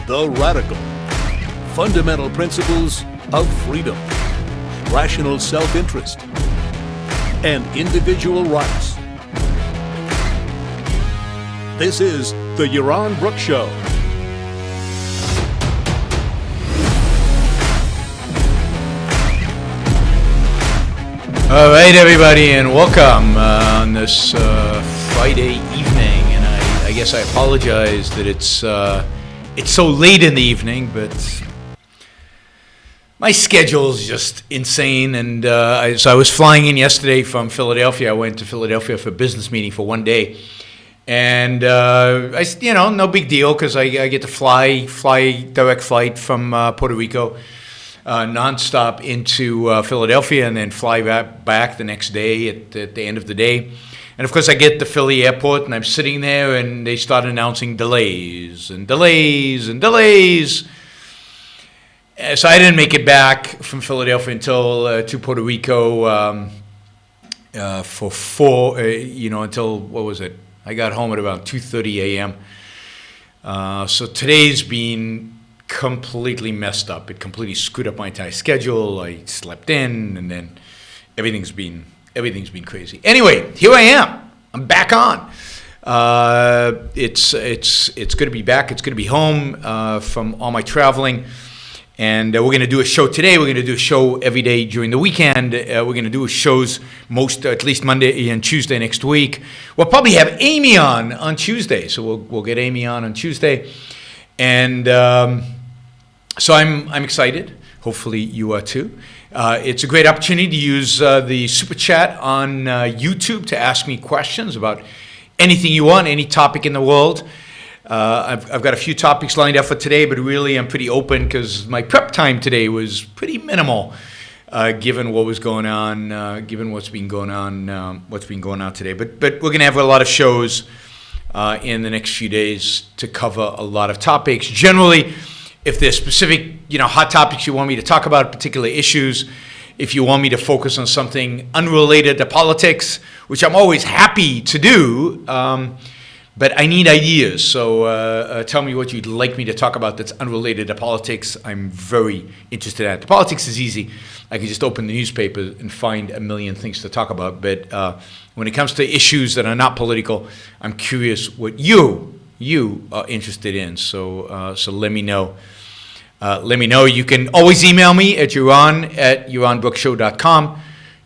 the radical, fundamental principles of freedom, rational self-interest, and individual rights. This is the Yaron Brook Show. All right, everybody, and welcome on this Friday evening. And I guess I apologize that it's so late in the evening, but my schedule is just insane. And so I was flying in yesterday from Philadelphia. I went to Philadelphia for a business meeting for one day, and no big deal because I get to fly direct flight from Puerto Rico. Nonstop into Philadelphia and then fly back the next day at the end of the day. And of course I get to Philly airport and I'm sitting there and they start announcing delays and delays and delays. So I didn't make it back from Philadelphia until to Puerto Rico until, what was it? I got home at about 2:30 a.m. So today's been completely messed up. It completely screwed up my entire schedule. I slept in, and then everything's been crazy. Anyway, here I am. I'm back on. It's good to be back. It's good to be home from all my traveling, and we're going to do a show today. We're going to do a show every day during the weekend. We're going to do shows at least Monday and Tuesday next week. We'll probably have Amy on Tuesday, so we'll get Amy on Tuesday, and. So I'm excited. Hopefully you are too. It's a great opportunity to use the super chat on YouTube to ask me questions about anything you want, any topic in the world. I've got a few topics lined up for today, but really I'm pretty open because my prep time today was pretty minimal, given what was going on, given what's been going on today. But we're going to have a lot of shows in the next few days to cover a lot of topics. Generally, if there's specific, hot topics you want me to talk about, particular issues, if you want me to focus on something unrelated to politics, which I'm always happy to do, but I need ideas. So tell me what you'd like me to talk about that's unrelated to politics. I'm very interested in that. The politics is easy. I can just open the newspaper and find a million things to talk about. But when it comes to issues that are not political, I'm curious what you are interested in. So let me know. You can always email me at yaron@yaronbrookshow.com.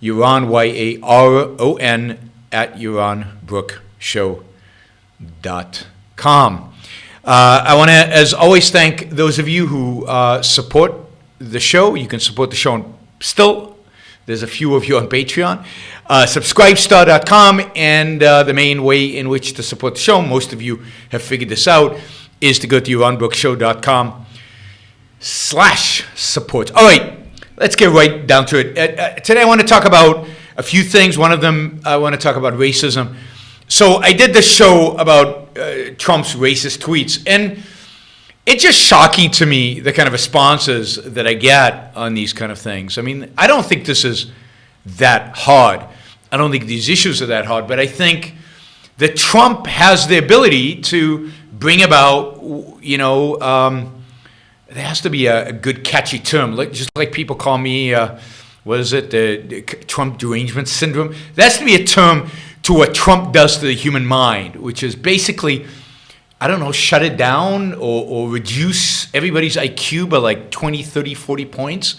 Yaron, YARON, at yaronbrookshow.com. I want to, as always, thank those of you who support the show. You can support the show still. There's a few of you on Patreon. Subscribestar.com, and the main way in which to support the show, most of you have figured this out, is to go to yaronbrookshow.com/support. All right, let's get right down to it. Today I want to talk about a few things. One of them, I want to talk about racism. So I did this show about Trump's racist tweets, and it's just shocking to me the kind of responses that I get on these kind of things. I mean, I don't think this is that hard. I don't think these issues are that hard, but I think that Trump has the ability to bring about, there has to be a good catchy term, just like people call me, the Trump derangement syndrome. There has to be a term to what Trump does to the human mind, which is basically, shut it down or reduce everybody's IQ by like 20, 30, 40 points.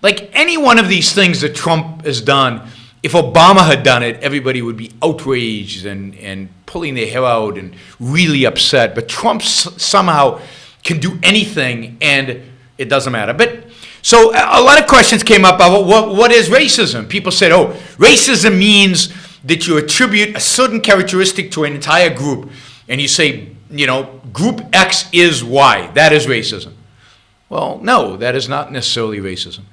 Like any one of these things that Trump has done, if Obama had done it, everybody would be outraged and pulling their hair out and really upset. But Trump somehow can do anything and it doesn't matter. But so a lot of questions came up about what is racism? People said, racism means that you attribute a certain characteristic to an entire group. And you say, group X is Y. That is racism. Well, no, that is not necessarily racism.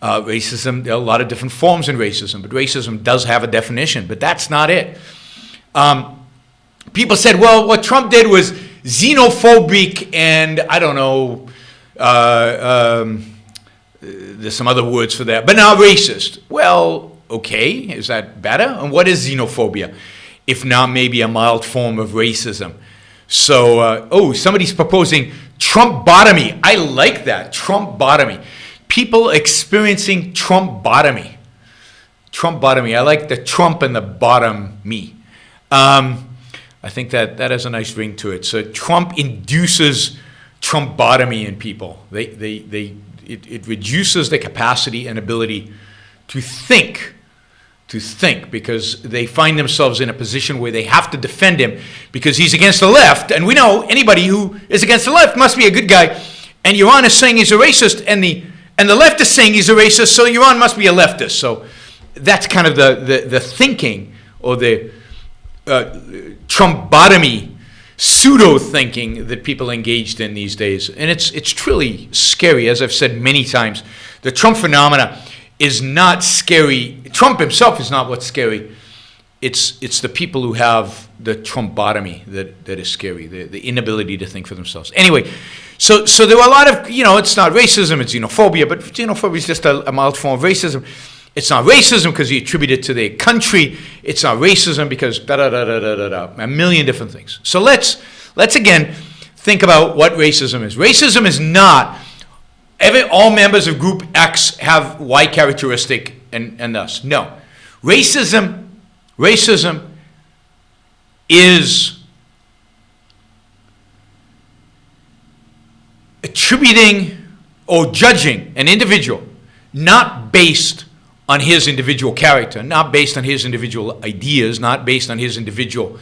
Racism, there are a lot of different forms in racism, but racism does have a definition, but that's not it. People said, well, what Trump did was xenophobic and, there's some other words for that, but not racist. Well, okay, is that better? And what is xenophobia, if not maybe a mild form of racism? So, somebody's proposing Trump-botomy. I like that, Trump-botomy. People experiencing Trump-botomy. Trump-botomy. I like the Trump and the bottom me. I think that has a nice ring to it. So Trump induces Trump-botomy in people. It reduces their capacity and ability to think, because they find themselves in a position where they have to defend him because he's against the left. And we know anybody who is against the left must be a good guy. And Yaron is saying he's a racist, and the left is saying he's a racist, so Yaron must be a leftist. So that's kind of the thinking, or the Trump-botomy pseudo-thinking that people engaged in these days. And it's truly scary. As I've said many times, the Trump phenomena is not scary. Trump himself is not what's scary. It's the people who have the Trump-botomy that is scary, the inability to think for themselves. Anyway, so there were a lot of, it's not racism, it's xenophobia, but xenophobia is just a mild form of racism. It's not racism because you attribute it to their country. It's not racism because da-da-da-da-da-da-da, a million different things. So let's again think about what racism is. Racism is not all members of group X have Y characteristic and thus. No. Racism is attributing or judging an individual not based on his individual character, not based on his individual ideas, not based on his individual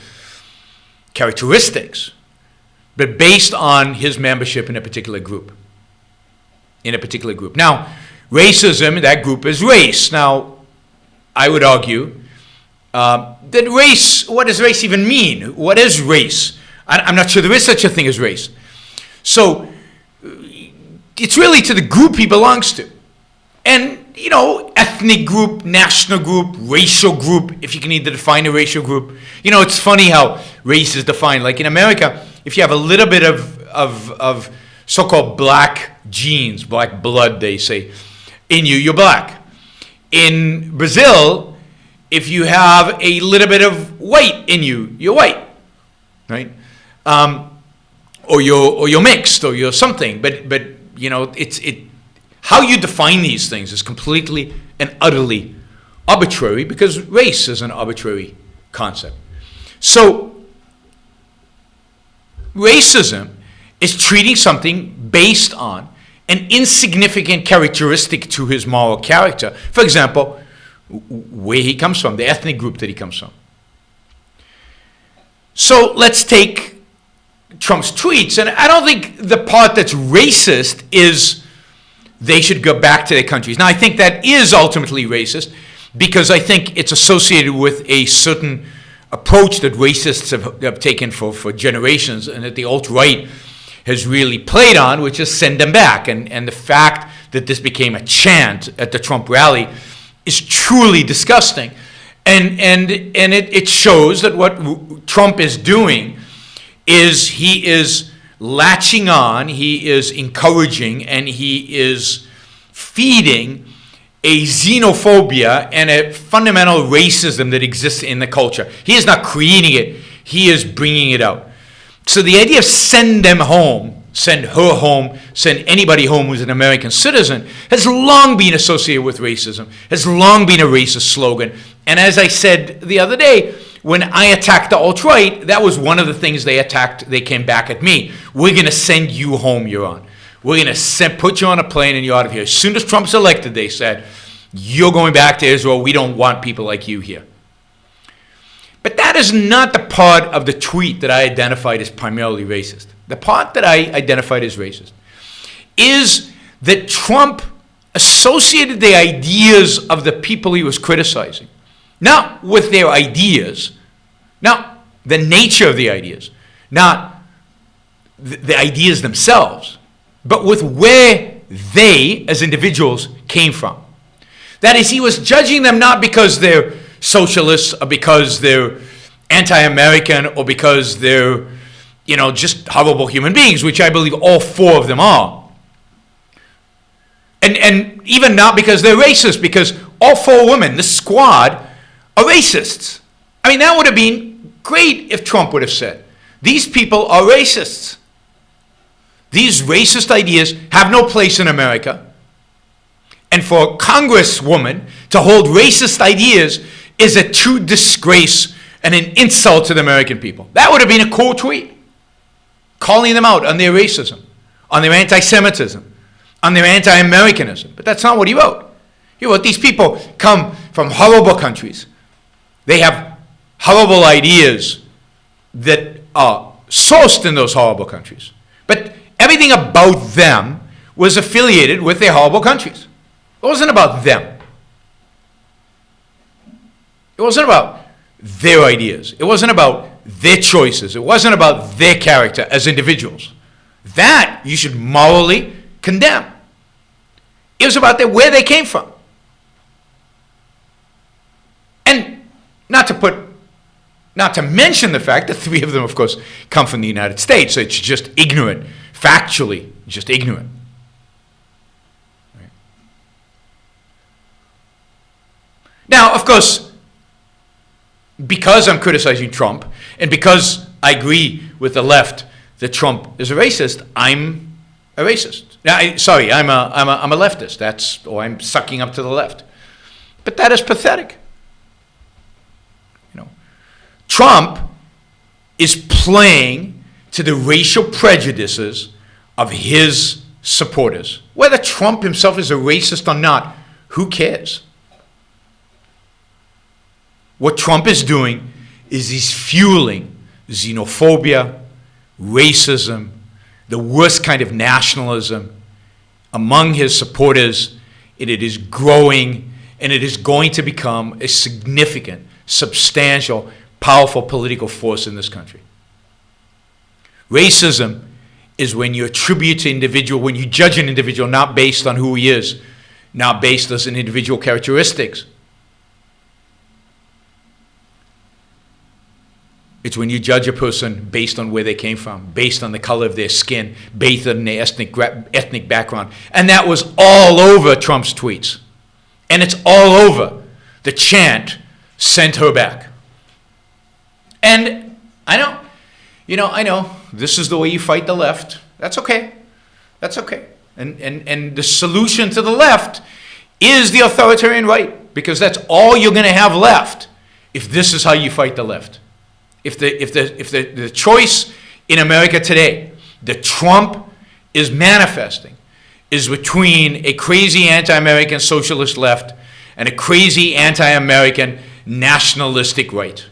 characteristics, but based on his membership in a particular group. Now, racism, that group is race. Now, I would argue that race, what does race even mean? What is race? I'm not sure there is such a thing as race. So, it's really to the group he belongs to. And, ethnic group, national group, racial group, if you can either define a racial group. It's funny how race is defined. Like in America, if you have a little bit of so-called black genes, black blood, they say, in you, you're black. In Brazil, if you have a little bit of white in you, you're white, right? Or you're mixed, or you're something. But how you define these things is completely and utterly arbitrary, because race is an arbitrary concept. So racism is treating something based on an insignificant characteristic to his moral character. For example, where he comes from, the ethnic group that he comes from. So let's take Trump's tweets, and I don't think the part that's racist is they should go back to their countries. Now, I think that is ultimately racist, because I think it's associated with a certain approach that racists have taken for generations, and that the alt-right has really played on, which is send them back. And the fact that this became a chant at the Trump rally is truly disgusting. And it shows that what Trump is doing is he is latching on, he is encouraging, and he is feeding a xenophobia and a fundamental racism that exists in the culture. He is not creating it, he is bringing it out. So the idea of send them home, send her home, send anybody home who's an American citizen, has long been associated with racism, has long been a racist slogan. And as I said the other day, when I attacked the alt-right, that was one of the things they attacked. They came back at me. We're going to send you home, Yaron. We're going to put you on a plane and you're out of here. As soon as Trump's elected, they said, you're going back to Israel. We don't want people like you here. But that is not the part of the tweet that I identified as primarily racist. The part that I identified as racist is that Trump associated the ideas of the people he was criticizing, not with their ideas, not the nature of the ideas, not the ideas themselves, but with where they, as individuals, came from. That is, he was judging them not because they're socialists or because they're anti-American or because they're, just horrible human beings, which I believe all four of them are. And even not because they're racist, because all four women, the squad, are racists. I mean, that would have been great if Trump would have said, These people are racists. These racist ideas have no place in America. And for a congresswoman to hold racist ideas is a true disgrace and an insult to the American people. That would have been a cool tweet, calling them out on their racism, on their anti-Semitism, on their anti-Americanism. But that's not what he wrote. He wrote, these people come from horrible countries. They have horrible ideas that are sourced in those horrible countries. But everything about them was affiliated with their horrible countries. It wasn't about them. It wasn't about their ideas. It wasn't about their choices. It wasn't about their character as individuals. That you should morally condemn. It was about where they came from. And not to mention the fact that 3 of them, of course, come from the United States. So it's just ignorant, factually, just ignorant. Right? Now, of course, because I'm criticizing Trump, and because I agree with the left that Trump is a racist, I'm a racist. Now, I'm a leftist. I'm sucking up to the left. But that is pathetic. Trump is playing to the racial prejudices of his supporters. Whether Trump himself is a racist or not, who cares? What Trump is doing is he's fueling xenophobia, racism, the worst kind of nationalism among his supporters, and it is growing, and it is going to become a significant, substantial, powerful political force in this country. Racism is when you attribute to individual, when you judge an individual not based on who he is, not based on an individual characteristics. It's when you judge a person based on where they came from, based on the color of their skin, based on their ethnic background. And that was all over Trump's tweets. And it's all over the chant, "Send her back." And I know, this is the way you fight the left. That's okay. That's okay. And the solution to the left is the authoritarian right, because that's all you're going to have left if this is how you fight the left. If the choice in America today that Trump is manifesting is between a crazy anti-American socialist left and a crazy anti-American nationalistic right.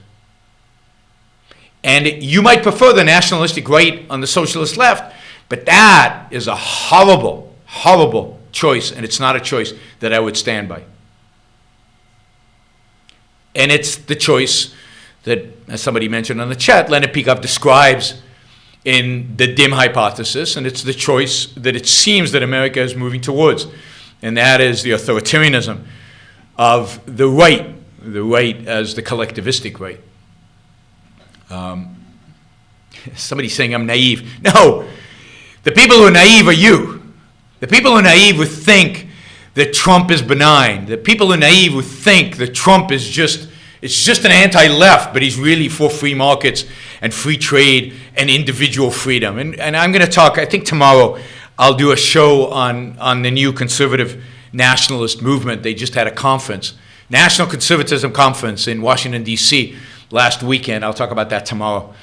And you might prefer the nationalistic right on the socialist left, but that is a horrible, horrible choice, and it's not a choice that I would stand by. And it's the choice that, as somebody mentioned on the chat, Leonard Peacock describes in the dim hypothesis, and it's the choice that it seems that America is moving towards, and that is the authoritarianism of the right as the collectivistic right. Somebody's saying I'm naive. No, the people who are naive are you. The people who are naive who think that Trump is benign. The people who are naive who think that Trump is just an anti-left, but he's really for free markets and free trade and individual freedom. And I'm going to talk, I think tomorrow I'll do a show on the new conservative nationalist movement. They just had a conference, National Conservatism Conference in Washington, D.C. last weekend. I'll talk about that tomorrow.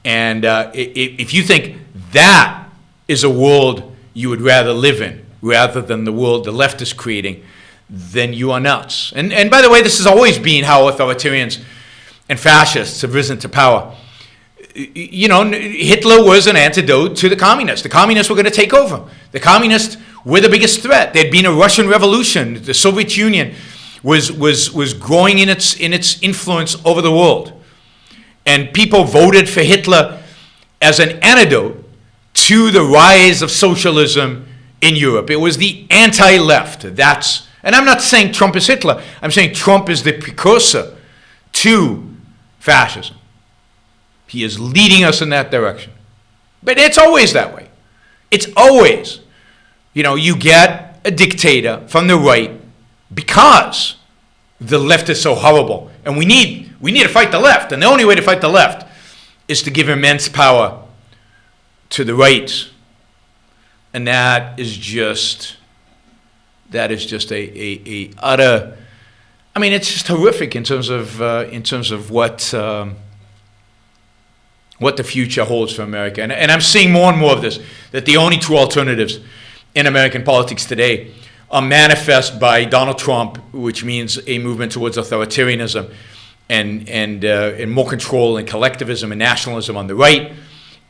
And if you think that is a world you would rather live in rather than the world the left is creating, then you are nuts. And by the way, this has always been how authoritarians and fascists have risen to power. You know, Hitler was an antidote to the communists. The communists were going to take over. The communists were the biggest threat. There'd been a Russian Revolution. The Soviet Union was growing in its influence over the world. And people voted for Hitler as an antidote to the rise of socialism in Europe. It was the anti-left. And I'm not saying Trump is Hitler. I'm saying Trump is the precursor to fascism. He is leading us in that direction. But it's always that way. It's always, you get a dictator from the right because the left is so horrible. And we need to fight the left. And the only way to fight the left is to give immense power to the right. And that is just a utter, I mean, it's just horrific in terms of what the future holds for America. And I'm seeing more and more of this, that the only true alternatives in American politics today are manifest by Donald Trump, which means a movement towards authoritarianism and more control and collectivism and nationalism on the right,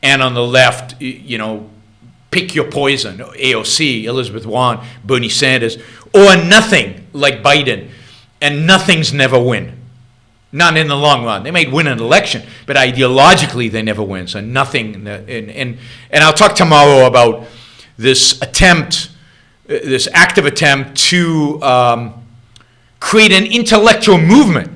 and on the left, pick your poison, AOC, Elizabeth Warren, Bernie Sanders, or nothing like Biden, and nothing's never win. Not in the long run. They may win an election, but ideologically they never win. So nothing. And I'll talk tomorrow about this attempt, this active attempt to create an intellectual movement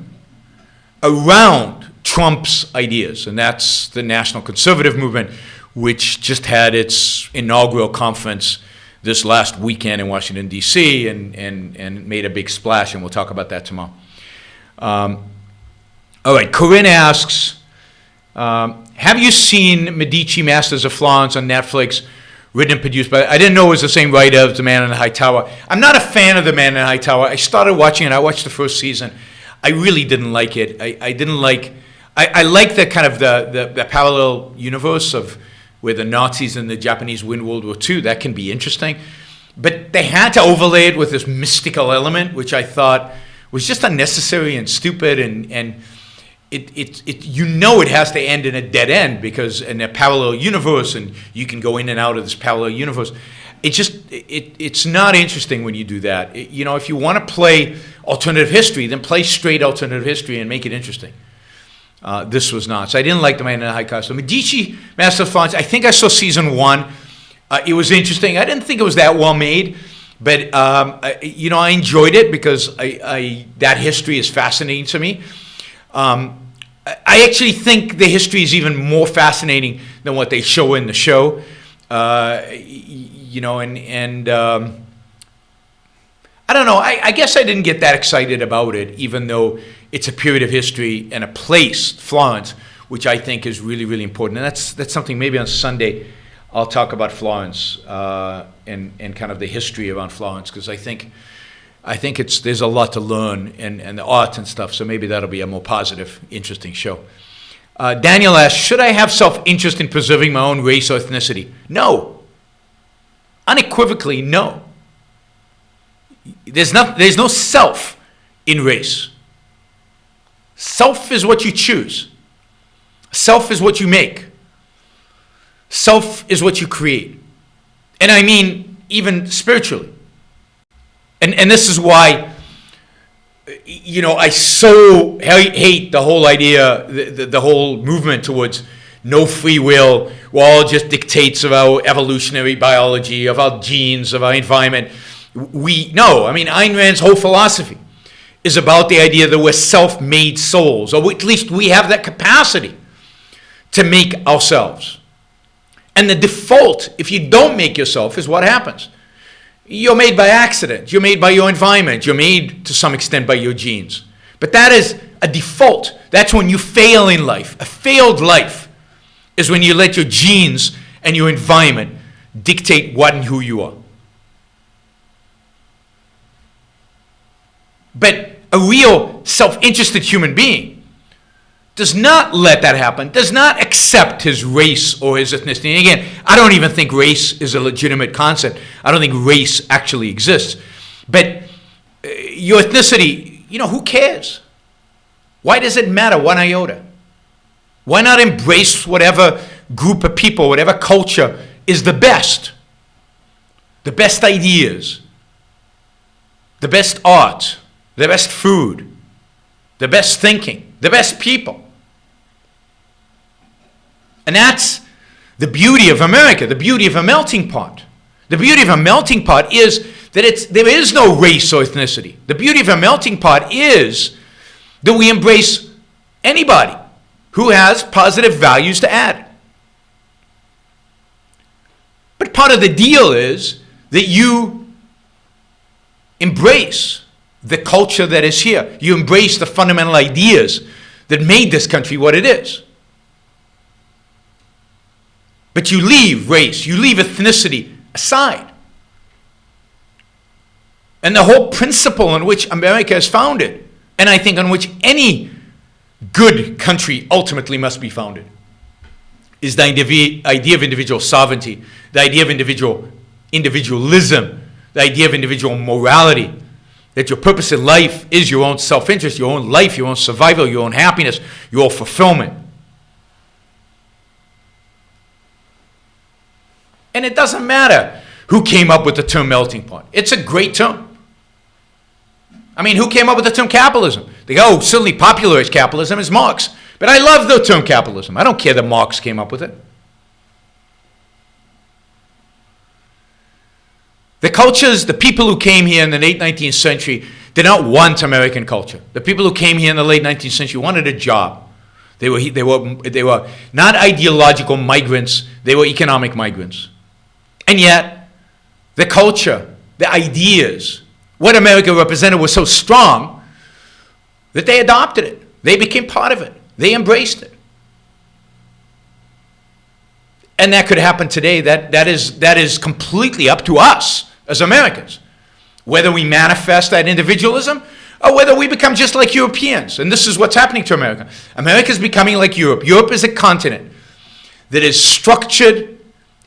around Trump's ideas, and that's the National Conservative Movement, which just had its inaugural conference this last weekend in Washington, D.C., and made a big splash, and we'll talk about that tomorrow. All right, Corinne asks, have you seen Medici Masters of Florence on Netflix, written and produced by, I didn't know it was the same writer as The Man in the High Tower. I'm not a fan of The Man in the High Tower. I started watching it. I watched the first season. I really didn't like it. I didn't like, I like the kind of the parallel universe of where the Nazis and the Japanese win World War II. That can be interesting. But they had to overlay it with this mystical element, which I thought was just unnecessary and stupid, and it has to end in a dead end, because in a parallel universe, and you can go in and out of this parallel universe. It's not interesting when you do that. If you want to play alternative history, then play straight alternative history and make it interesting. This was not. So I didn't like The Man in the High Castle. Medici, Master of Florence, I think I saw season 1. It was interesting. I didn't think it was that well made, but I enjoyed it because that history is fascinating to me. I actually think the history is even more fascinating than what they show in the show. I don't know. I guess I didn't get that excited about it, even though it's a period of history and a place, Florence, which I think is really, really important. And that's something maybe on Sunday I'll talk about Florence and kind of the history around Florence, because I think there's a lot to learn and the art and stuff. So maybe that'll be a more positive, interesting show. Daniel asks, should I have self-interest in preserving my own race or ethnicity? No. Unequivocally, no. There's no self in race. Self is what you choose. Self is what you make. Self is what you create. And I mean even spiritually. And this is why, I so hate the whole idea, the whole movement towards no free will, we're all just dictates of our evolutionary biology, of our genes, of our environment. Ayn Rand's whole philosophy is about the idea that we're self-made souls, or at least we have that capacity to make ourselves. And the default, if you don't make yourself, is what happens. You're made by accident. You're made by your environment. You're made to some extent by your genes. But that is a default. That's when you fail in life. A failed life is when you let your genes and your environment dictate what and who you are. But a real self-interested human being does not let that happen, does not accept his race or his ethnicity. And again, I don't even think race is a legitimate concept. I don't think race actually exists. But your ethnicity, who cares? Why does it matter one iota? Why not embrace whatever group of people, whatever culture is the best? The best ideas, the best art, the best food, the best thinking, the best people. And that's the beauty of America, the beauty of a melting pot. The beauty of a melting pot is that there is no race or ethnicity. The beauty of a melting pot is that we embrace anybody who has positive values to add. But part of the deal is that you embrace the culture that is here. You embrace the fundamental ideas that made this country what it is. But you leave race, you leave ethnicity aside. And the whole principle on which America is founded, and I think on which any good country ultimately must be founded, is the idea of individual sovereignty, the idea of individualism, the idea of individual morality, that your purpose in life is your own self-interest, your own life, your own survival, your own happiness, your own fulfillment. And it doesn't matter who came up with the term melting pot. It's a great term. I mean, who came up with the term capitalism? They go, certainly popularized capitalism is Marx. But I love the term capitalism. I don't care that Marx came up with it. The cultures, the people who came here in the late 19th century did not want American culture. The people who came here in the late 19th century wanted a job. They were not ideological migrants, they were economic migrants. And yet, the culture, the ideas, what America represented was so strong that they adopted it. They became part of it. They embraced it. And that could happen today. That is completely up to us as Americans, whether we manifest that individualism or whether we become just like Europeans. And this is what's happening to America. America is becoming like Europe. Europe is a continent that is structured.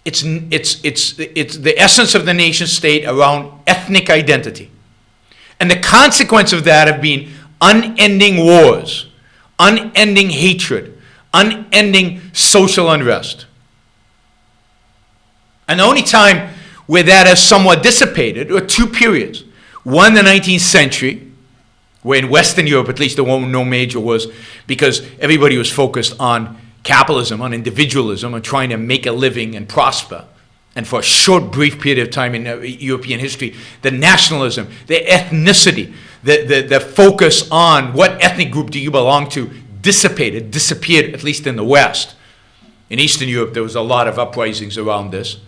It's the essence of the nation state around ethnic identity. And the consequence of that have been unending wars, unending hatred, unending social unrest. And the only time where that has somewhat dissipated are two periods. One, the 19th century, where in Western Europe, at least, there were no major wars because everybody was focused on capitalism, on individualism, on trying to make a living and prosper. And for a short, brief period of time in European history, the nationalism, the ethnicity, the focus on what ethnic group do you belong to disappeared, at least in the West. In Eastern Europe, there was a lot of uprisings around this.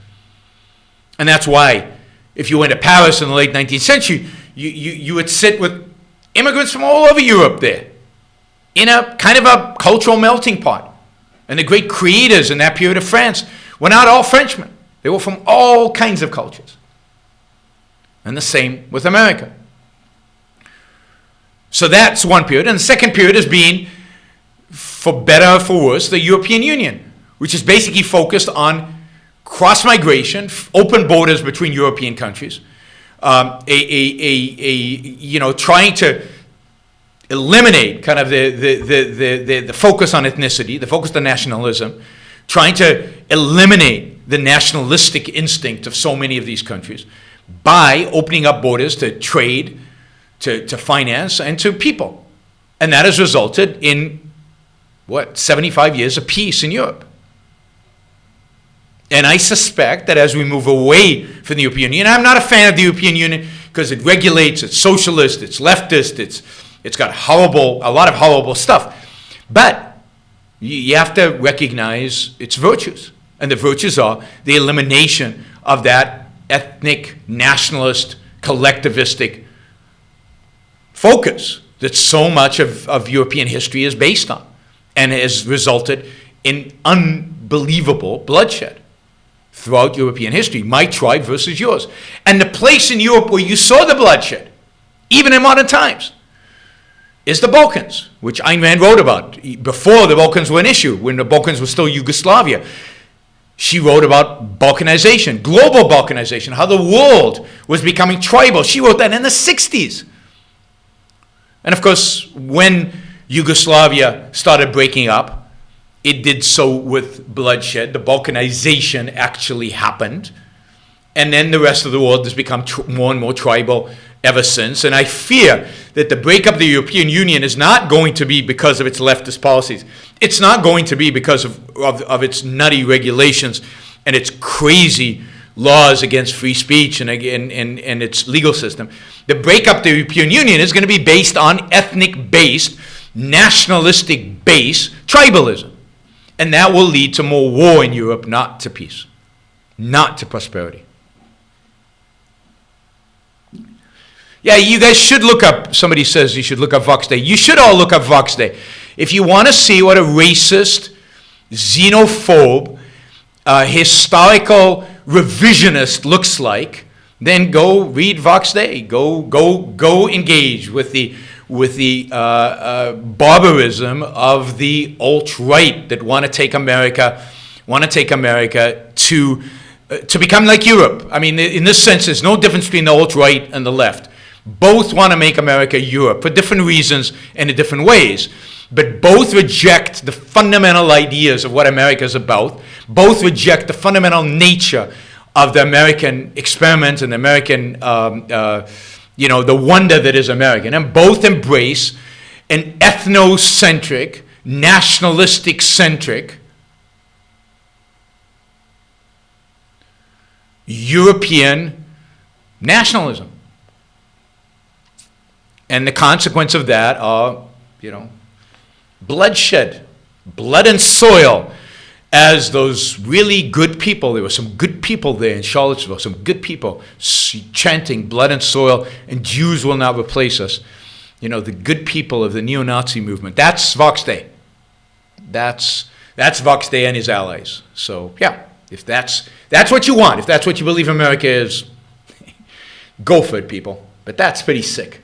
And that's why, if you went to Paris in the late 19th century, you would sit with immigrants from all over Europe there, in a kind of a cultural melting pot. And the great creators in that period of France were not all Frenchmen. They were from all kinds of cultures. And the same with America. So that's one period. And the second period has been, for better or for worse, the European Union, which is basically focused on cross-migration, open borders between European countries, trying to eliminate kind of the focus on ethnicity, the focus on nationalism, trying to eliminate the nationalistic instinct of so many of these countries by opening up borders to trade, to finance, and to people. And that has resulted in, 75 years of peace in Europe. And I suspect that as we move away from the European Union, I'm not a fan of the European Union because it regulates, it's socialist, it's leftist, it's got a lot of horrible stuff. But you have to recognize its virtues. And the virtues are the elimination of that ethnic, nationalist, collectivistic focus that so much of European history is based on and has resulted in unbelievable bloodshed throughout European history. My tribe versus yours. And the place in Europe where you saw the bloodshed, even in modern times, is the Balkans, which Ayn Rand wrote about before the Balkans were an issue, when the Balkans were still Yugoslavia. She wrote about balkanization, global balkanization, how the world was becoming tribal. She wrote that in the 60s. And of course, when Yugoslavia started breaking up, it did so with bloodshed. The balkanization actually happened. And then the rest of the world has become more and more tribal ever since. And I fear that the breakup of the European Union is not going to be because of its leftist policies. It's not going to be because of its nutty regulations and its crazy laws against free speech and its legal system. The breakup of the European Union is going to be based on ethnic-based, nationalistic-based tribalism. And that will lead to more war in Europe, not to peace, not to prosperity. Yeah, you guys should look up, somebody says you should look up Vox Day. You should all look up Vox Day. If you want to see what a racist, xenophobe, historical revisionist looks like, then go read Vox Day. Go engage with the barbarism of the alt-right that want to take America to become like Europe. I mean, in this sense, there's no difference between the alt-right and the left. Both want to make America Europe for different reasons and in different ways. But both reject the fundamental ideas of what America is about. Both reject the fundamental nature of the American experiment and the American, the wonder that is American. And both embrace an ethnocentric, nationalistic-centric, European nationalism. And the consequence of that are, bloodshed, blood and soil, as those really good people, there were some good people there in Charlottesville, some good people chanting blood and soil, and Jews will not replace us. The good people of the neo-Nazi movement. That's Vox Day. That's Vox Day and his allies. So, yeah, if that's what you want, if that's what you believe America is, go for it, people. But that's pretty sick.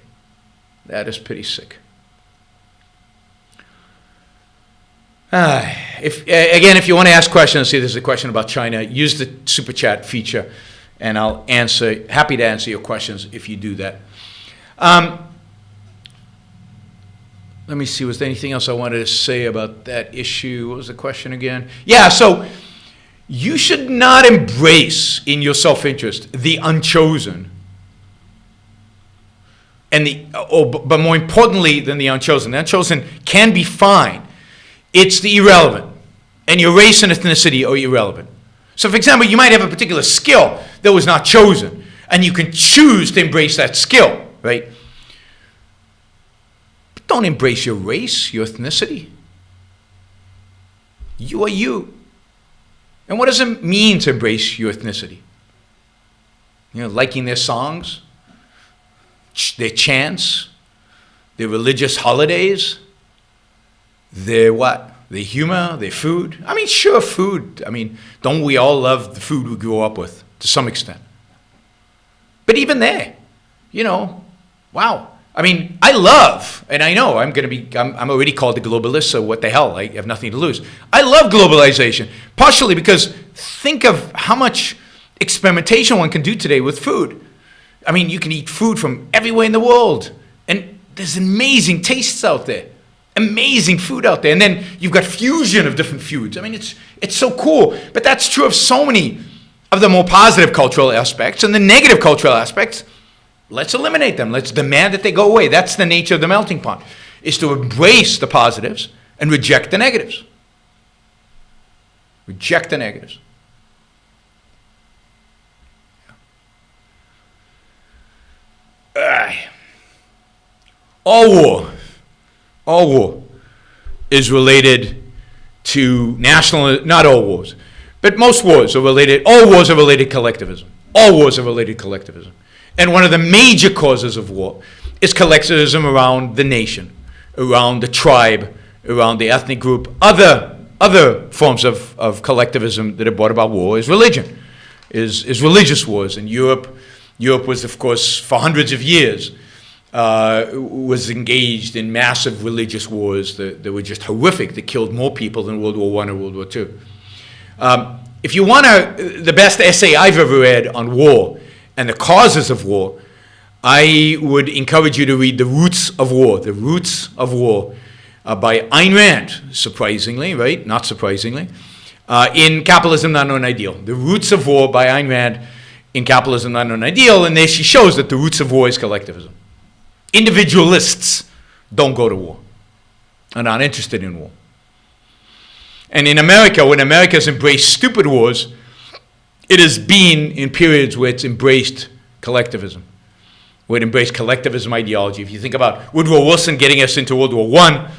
That is pretty sick. If you want to ask questions, see there's a question about China, use the super chat feature, and I'll happy to answer your questions if you do that. Let me see, was there anything else I wanted to say about that issue? What was the question again? Yeah, so you should not embrace in your self-interest the unchosen, but more importantly than the unchosen can be fine. It's the irrelevant, and your race and ethnicity are irrelevant. So, for example, you might have a particular skill that was not chosen, and you can choose to embrace that skill, right? But don't embrace your race, your ethnicity. You are you. And what does it mean to embrace your ethnicity? Liking their songs, their chants, their religious holidays, their what? Their humor, their food. I mean, sure, food. I mean, don't we all love the food we grew up with to some extent? But even there, wow. I mean, I love, and I know I'm already called a globalist, so what the hell? I have nothing to lose. I love globalization, partially because think of how much experimentation one can do today with food. I mean, you can eat food from everywhere in the world, and there's amazing tastes out there. Amazing food out there. And then you've got fusion of different foods. I mean, it's so cool. But that's true of so many of the more positive cultural aspects. And the negative cultural aspects, let's eliminate them. Let's demand that they go away. That's the nature of the melting pot, is to embrace the positives and reject the negatives. Reject the negatives. All war is related to not all wars, but most wars are related, all wars are related to collectivism. All wars are related to collectivism. And one of the major causes of war is collectivism around the nation, around the tribe, around the ethnic group. Other forms of collectivism that have brought about war is religion, is religious wars. And Europe was, of course, for hundreds of years, was engaged in massive religious wars that were just horrific, that killed more people than World War I or World War II. If you want the best essay I've ever read on war and the causes of war, I would encourage you to read The Roots of War, by Ayn Rand, surprisingly, right? Not surprisingly, in Capitalism, Not an Ideal. The Roots of War by Ayn Rand in Capitalism, Not an Ideal, and there she shows that the roots of war is collectivism. Individualists don't go to war, are not interested in war. And in America, when America has embraced stupid wars, it has been in periods where it's embraced collectivism, where it embraced collectivism ideology. If you think about Woodrow Wilson getting us into World War I,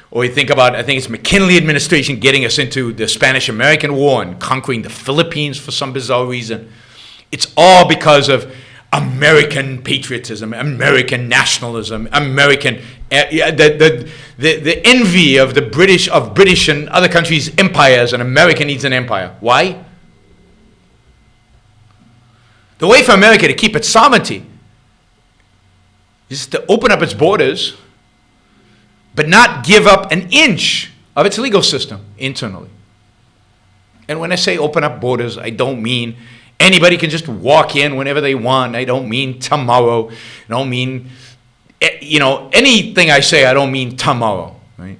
or you think about, I think it's McKinley administration getting us into the Spanish-American War and conquering the Philippines for some bizarre reason, it's all because of American patriotism, American nationalism, American The envy of the British and other countries' empires, and America needs an empire. Why? The way for America to keep its sovereignty is to open up its borders, but not give up an inch of its legal system internally. And when I say open up borders, I don't mean anybody can just walk in whenever they want. I don't mean tomorrow. I don't mean, anything I say, I don't mean tomorrow, right?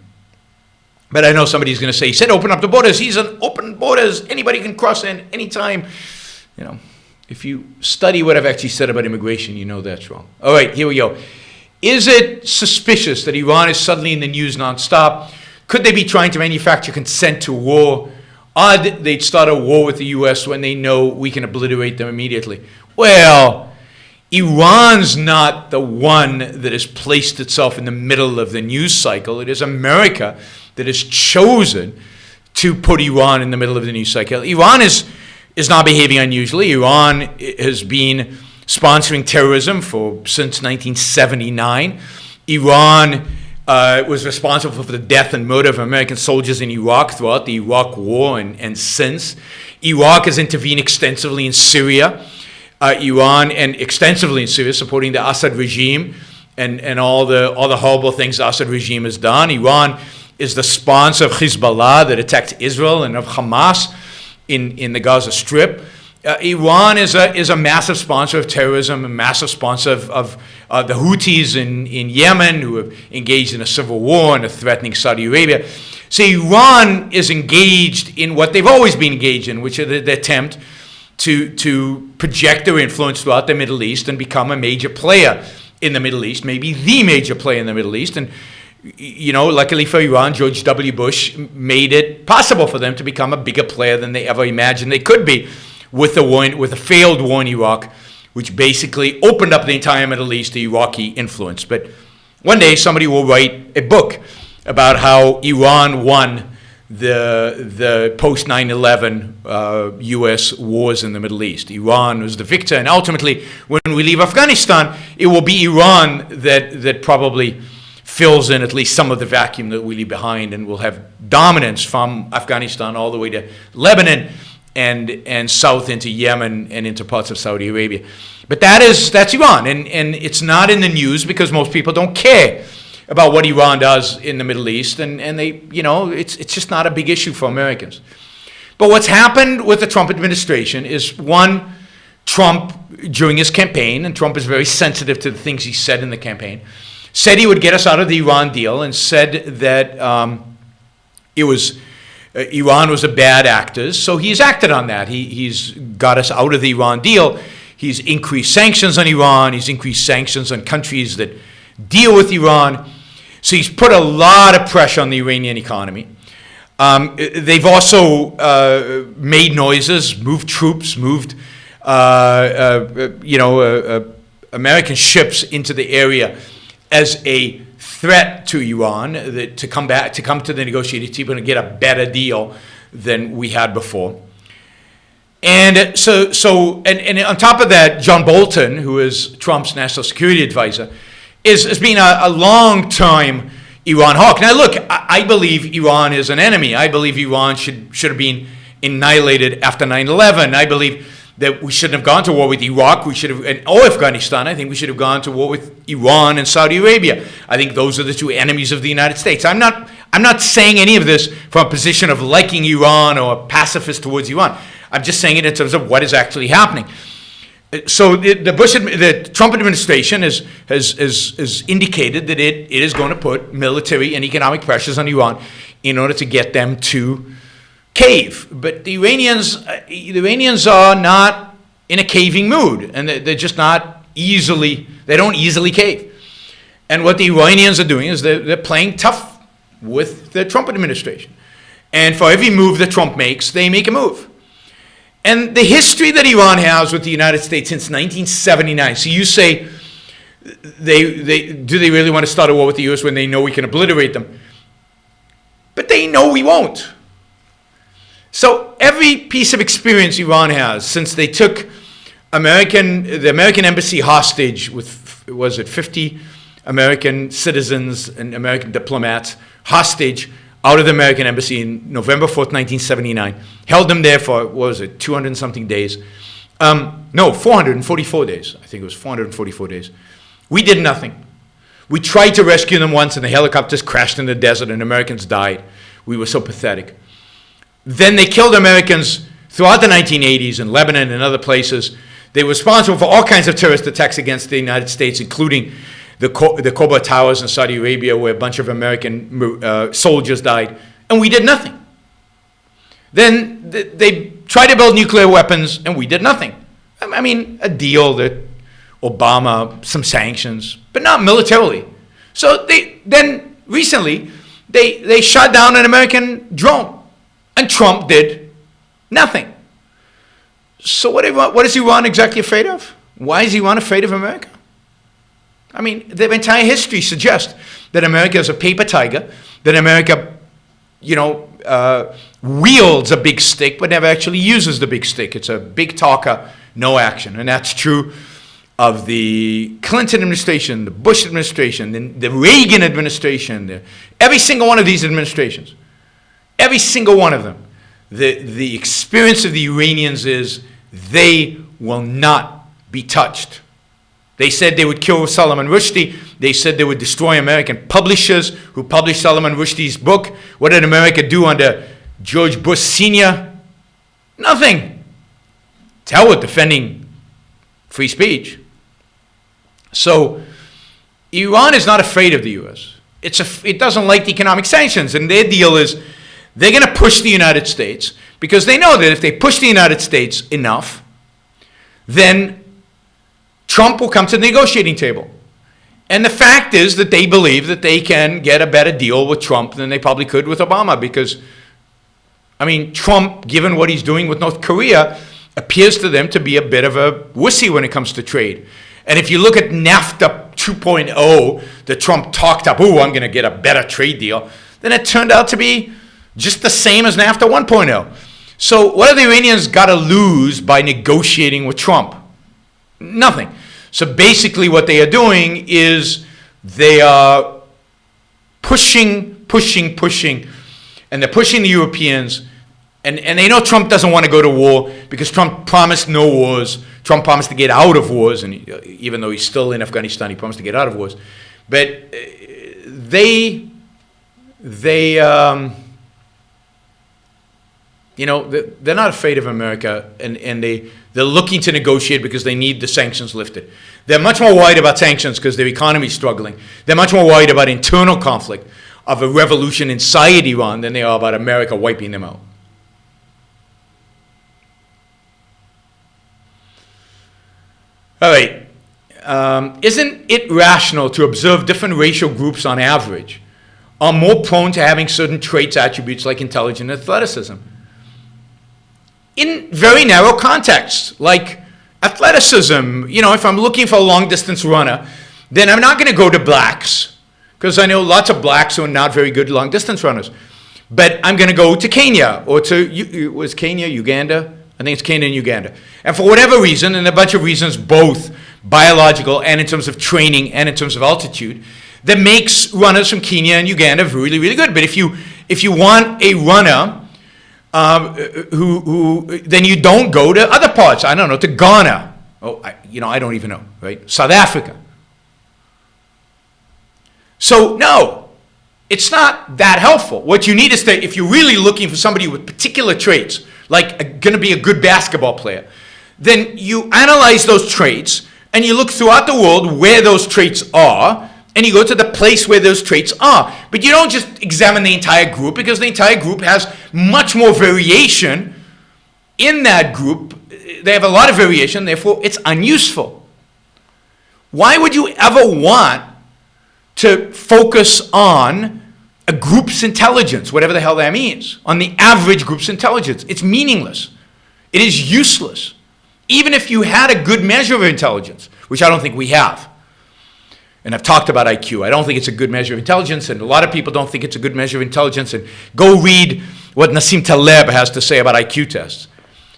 But I know somebody's going to say, he said open up the borders. He's an open borders. Anybody can cross in anytime. If you study what I've actually said about immigration, you know that's wrong. All right, here we go. Is it suspicious that Iran is suddenly in the news nonstop? Could they be trying to manufacture consent to war? Odd they'd start a war with the U.S. when they know we can obliterate them immediately. Well, Iran's not the one that has placed itself in the middle of the news cycle. It is America that has chosen to put Iran in the middle of the news cycle. Iran is not behaving unusually. Iran has been sponsoring terrorism since 1979. Iran was responsible for the death and murder of American soldiers in Iraq throughout the Iraq War and since. Iraq has intervened extensively in Syria. Extensively in Syria, supporting the Assad regime and all the horrible things the Assad regime has done. Iran is the sponsor of Hezbollah that attacked Israel and of Hamas in the Gaza Strip. Iran is a massive sponsor of terrorism, a massive sponsor of the Houthis in Yemen, who have engaged in a civil war and are threatening Saudi Arabia. So Iran is engaged in what they've always been engaged in, which is the attempt to project their influence throughout the Middle East and become a major player in the Middle East, maybe the major player in the Middle East. And luckily for Iran, George W. Bush made it possible for them to become a bigger player than they ever imagined they could be with a failed war in Iraq, which basically opened up the entire Middle East to Iraqi influence. But one day somebody will write a book about how Iran won the post 9/11 U.S. wars in the Middle East. Iran was the victor, and ultimately, when we leave Afghanistan, it will be Iran that probably fills in at least some of the vacuum that we leave behind, and will have dominance from Afghanistan all the way to Lebanon and south into Yemen and into parts of Saudi Arabia. But that's Iran, and it's not in the news because most people don't care about what Iran does in the Middle East, and they, it's just not a big issue for Americans. But what's happened with the Trump administration is, one, Trump, during his campaign, and Trump is very sensitive to the things he said in the campaign, said he would get us out of the Iran deal, and said that Iran was a bad actor. So he's acted on that. He's got us out of the Iran deal. He's increased sanctions on Iran. He's increased sanctions on countries that deal with Iran. So he's put a lot of pressure on the Iranian economy. They've also made noises, moved troops, moved American ships into the area as a threat to Iran to come to the negotiating table and get a better deal than we had before. And so on top of that, John Bolton, who is Trump's national security advisor, has been a long-time Iran hawk. Now, look, I believe Iran is an enemy. I believe Iran should have been annihilated after 9/11. I believe that we shouldn't have gone to war with Iraq. Or Afghanistan. I think we should have gone to war with Iran and Saudi Arabia. I think those are the two enemies of the United States. I'm not saying any of this from a position of liking Iran or a pacifist towards Iran. I'm just saying it in terms of what is actually happening. So the Trump administration has indicated that it is going to put military and economic pressures on Iran in order to get them to cave. But the Iranians are not in a caving mood, and they're just not they don't easily cave. And what the Iranians are doing is they're playing tough with the Trump administration. And for every move that Trump makes, they make a move. And the history that Iran has with the United States since 1979. So you say, do they really want to start a war with the U.S. when they know we can obliterate them? But they know we won't. So every piece of experience Iran has since they took the American embassy hostage with, 50 American citizens and American diplomats hostage out of the American embassy in November 4th, 1979. Held them there for, what was it, 200 and something days. No, 444 days. I think it was 444 days. We did nothing. We tried to rescue them once, and the helicopters crashed in the desert, and Americans died. We were so pathetic. Then they killed Americans throughout the 1980s in Lebanon and other places. They were responsible for all kinds of terrorist attacks against the United States, including the Kobar Towers in Saudi Arabia, where a bunch of American soldiers died, and we did nothing. Then they tried to build nuclear weapons, and we did nothing. I mean, a deal that Obama, some sanctions, but not militarily. So then recently, they shot down an American drone, and Trump did nothing. So what is Iran exactly afraid of? Why is Iran afraid of America? I mean, their entire history suggests that America is a paper tiger, that America, wields a big stick, but never actually uses the big stick. It's a big talker, no action. And that's true of the Clinton administration, the Bush administration, the Reagan administration, every single one of these administrations. Every single one of them. The experience of the Iranians is they will not be touched. They said they would kill Salman Rushdie. They said they would destroy American publishers who published Salman Rushdie's book. What did America do under George Bush Sr.? Nothing. To hell with defending free speech. So Iran is not afraid of the U.S. It doesn't like the economic sanctions, and their deal is they're going to push the United States because they know that if they push the United States enough, then Trump will come to the negotiating table. And the fact is that they believe that they can get a better deal with Trump than they probably could with Obama because, Trump, given what he's doing with North Korea, appears to them to be a bit of a wussy when it comes to trade. And if you look at NAFTA 2.0 that Trump talked up, I'm going to get a better trade deal, then it turned out to be just the same as NAFTA 1.0. So what have the Iranians got to lose by negotiating with Trump? Nothing. So basically what they are doing is they are pushing, and they're pushing the Europeans, and they know Trump doesn't want to go to war because Trump promised no wars. Trump promised to get out of wars, and even though he's still in Afghanistan, he promised to get out of wars. But they're not afraid of America, and they're looking to negotiate because they need the sanctions lifted. They're much more worried about sanctions because their economy is struggling. They're much more worried about internal conflict of a revolution inside Iran than they are about America wiping them out. All right. Isn't it rational to observe different racial groups on average are more prone to having certain traits, attributes like intelligence and athleticism? In very narrow contexts, like athleticism, if I'm looking for a long-distance runner, then I'm not going to go to blacks, because I know lots of blacks who are not very good long-distance runners. But I'm going to go to Kenya, or was Kenya, Uganda? I think it's Kenya and Uganda. And for whatever reason, and a bunch of reasons, both biological and in terms of training and in terms of altitude, that makes runners from Kenya and Uganda really, really good. But if you want a runner then you don't go to other parts. I don't know, to Ghana. I don't even know, right? South Africa. So no, it's not that helpful. What you need is to, if you're really looking for somebody with particular traits, like going to be a good basketball player, then you analyze those traits and you look throughout the world where those traits are, and you go to the place where those traits are. But you don't just examine the entire group, because the entire group has much more variation in that group. They have a lot of variation, therefore it's unuseful. Why would you ever want to focus on a group's intelligence, whatever the hell that means, on the average group's intelligence? It's meaningless. It is useless. Even if you had a good measure of intelligence, which I don't think we have. And I've talked about IQ. I don't think it's a good measure of intelligence, and a lot of people don't think it's a good measure of intelligence. And go read what Nassim Taleb has to say about IQ tests.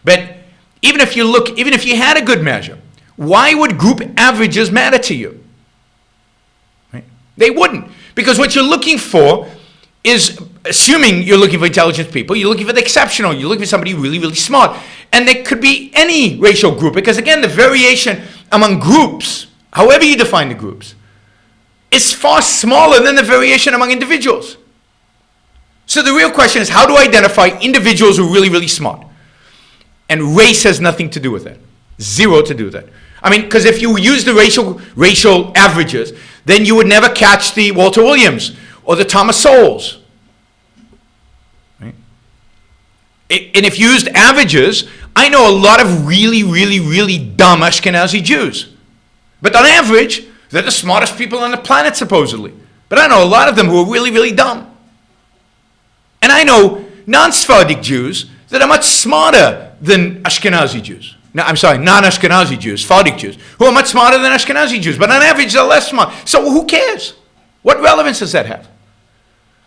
But even if you had a good measure, why would group averages matter to you? Right? They wouldn't. Because what you're looking for is, assuming you're looking for intelligent people, you're looking for the exceptional, you're looking for somebody really, really smart. And there could be any racial group, because again, the variation among groups, however you define the groups, is far smaller than the variation among individuals. So the real question is, how do I identify individuals who are really, really smart? And race has nothing to do with it. Zero to do with it. I mean, because if you use the racial averages, then you would never catch the Walter Williams or the Thomas Sowells. Right? And if you used averages, I know a lot of really, really, really dumb Ashkenazi Jews. But on average, they're the smartest people on the planet, supposedly. But I know a lot of them who are really, really dumb. And I know non-Sephardic Jews that are much smarter than Ashkenazi Jews. No, I'm sorry, non-Ashkenazi Jews, Sephardic Jews, who are much smarter than Ashkenazi Jews, but on average they're less smart. So who cares? What relevance does that have?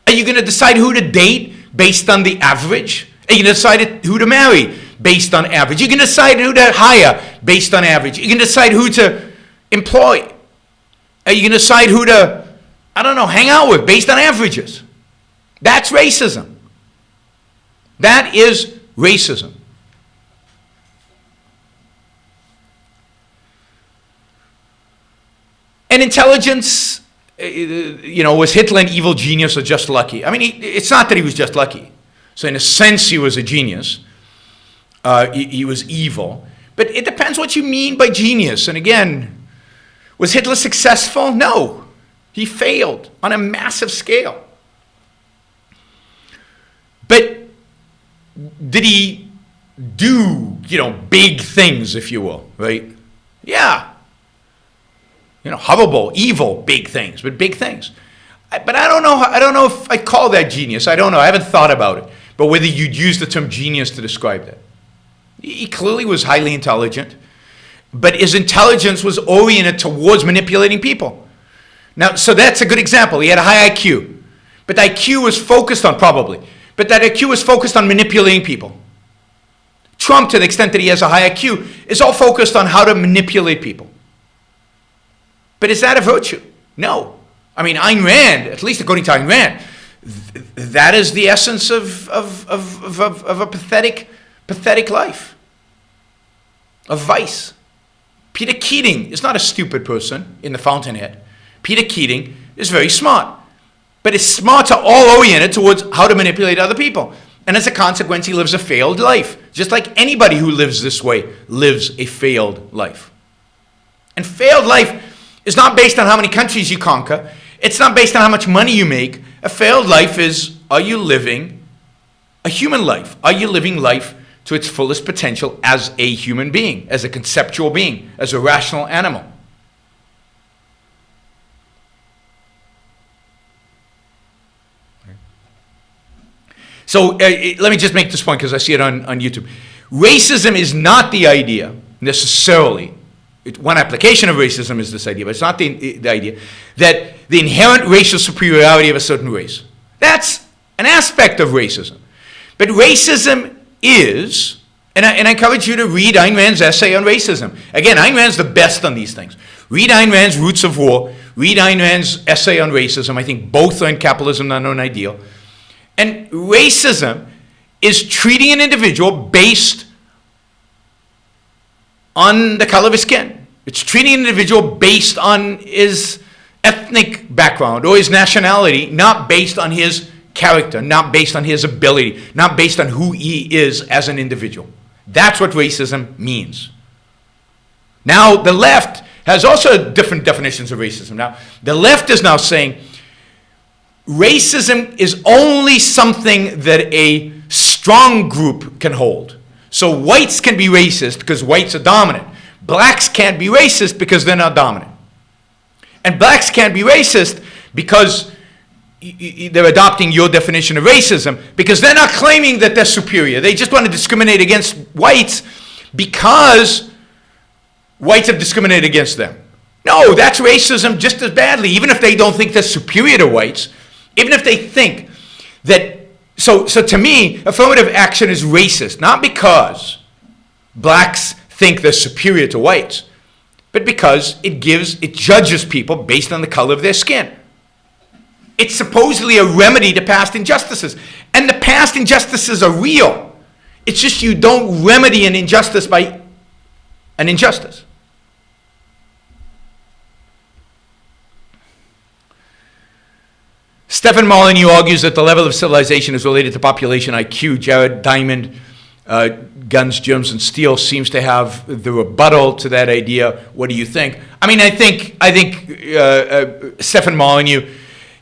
Are you going to decide who to date based on the average? Are you going to decide who to marry based on average? You can decide who to hire based on average. You can decide who to employ. Are you going to decide who to, I don't know, hang out with based on averages? That's racism. That is racism. And intelligence, was Hitler an evil genius or just lucky? I mean, it's not that he was just lucky. So in a sense, he was a genius. He was evil. But it depends what you mean by genius. And again, was Hitler successful? No. He failed on a massive scale. But did he do, big things, if you will, right? Yeah. Horrible, evil, big things, but big things. But I don't know if I call that genius. I don't know. I haven't thought about it. But whether you'd use the term genius to describe that. He clearly was highly intelligent, but his intelligence was oriented towards manipulating people. Now, so that's a good example. He had a high IQ, but the IQ was focused on, probably, but that IQ was focused on manipulating people. Trump, to the extent that he has a high IQ, is all focused on how to manipulate people. But is that a virtue? No. I mean, Ayn Rand, at least according to Ayn Rand, that is the essence of a pathetic life, of vice. Peter Keating is not a stupid person in The Fountainhead. Peter Keating is very smart. But his smarts are all oriented towards how to manipulate other people. And as a consequence, he lives a failed life. Just like anybody who lives this way lives a failed life. And failed life is not based on how many countries you conquer. It's not based on how much money you make. A failed life is, are you living a human life? Are you living life to its fullest potential as a human being, as a conceptual being, as a rational animal? So let me just make this point because I see it on YouTube. Racism is not the idea necessarily. One application of racism is this idea, but it's not the idea that the inherent racial superiority of a certain race. That's an aspect of racism. But racism is, and I encourage you to read Ayn Rand's essay on racism. Again, Ayn Rand's the best on these things. Read Ayn Rand's Roots of War. Read Ayn Rand's essay on racism. I think both are in Capitalism, Not an Ideal. And racism is treating an individual based on the color of his skin. It's treating an individual based on his ethnic background or his nationality, not based on his character, not based on his ability, not based on who he is as an individual. That's what racism means. Now, the left has also different definitions of racism. Now, the left is now saying racism is only something that a strong group can hold. So whites can be racist because whites are dominant. Blacks can't be racist because they're not dominant. And blacks can't be racist because they're adopting your definition of racism because they're not claiming that they're superior. They just want to discriminate against whites because whites have discriminated against them. No, that's racism just as badly, even if they don't think they're superior to whites, even if they think that. So to me, affirmative action is racist, not because blacks think they're superior to whites, but because it judges people based on the color of their skin. It's supposedly a remedy to past injustices. And the past injustices are real. It's just you don't remedy an injustice by an injustice. Stephen Molyneux argues that the level of civilization is related to population IQ. Jared Diamond, Guns, Germs, and Steel, seems to have the rebuttal to that idea. What do you think? I mean, I think Stephen Molyneux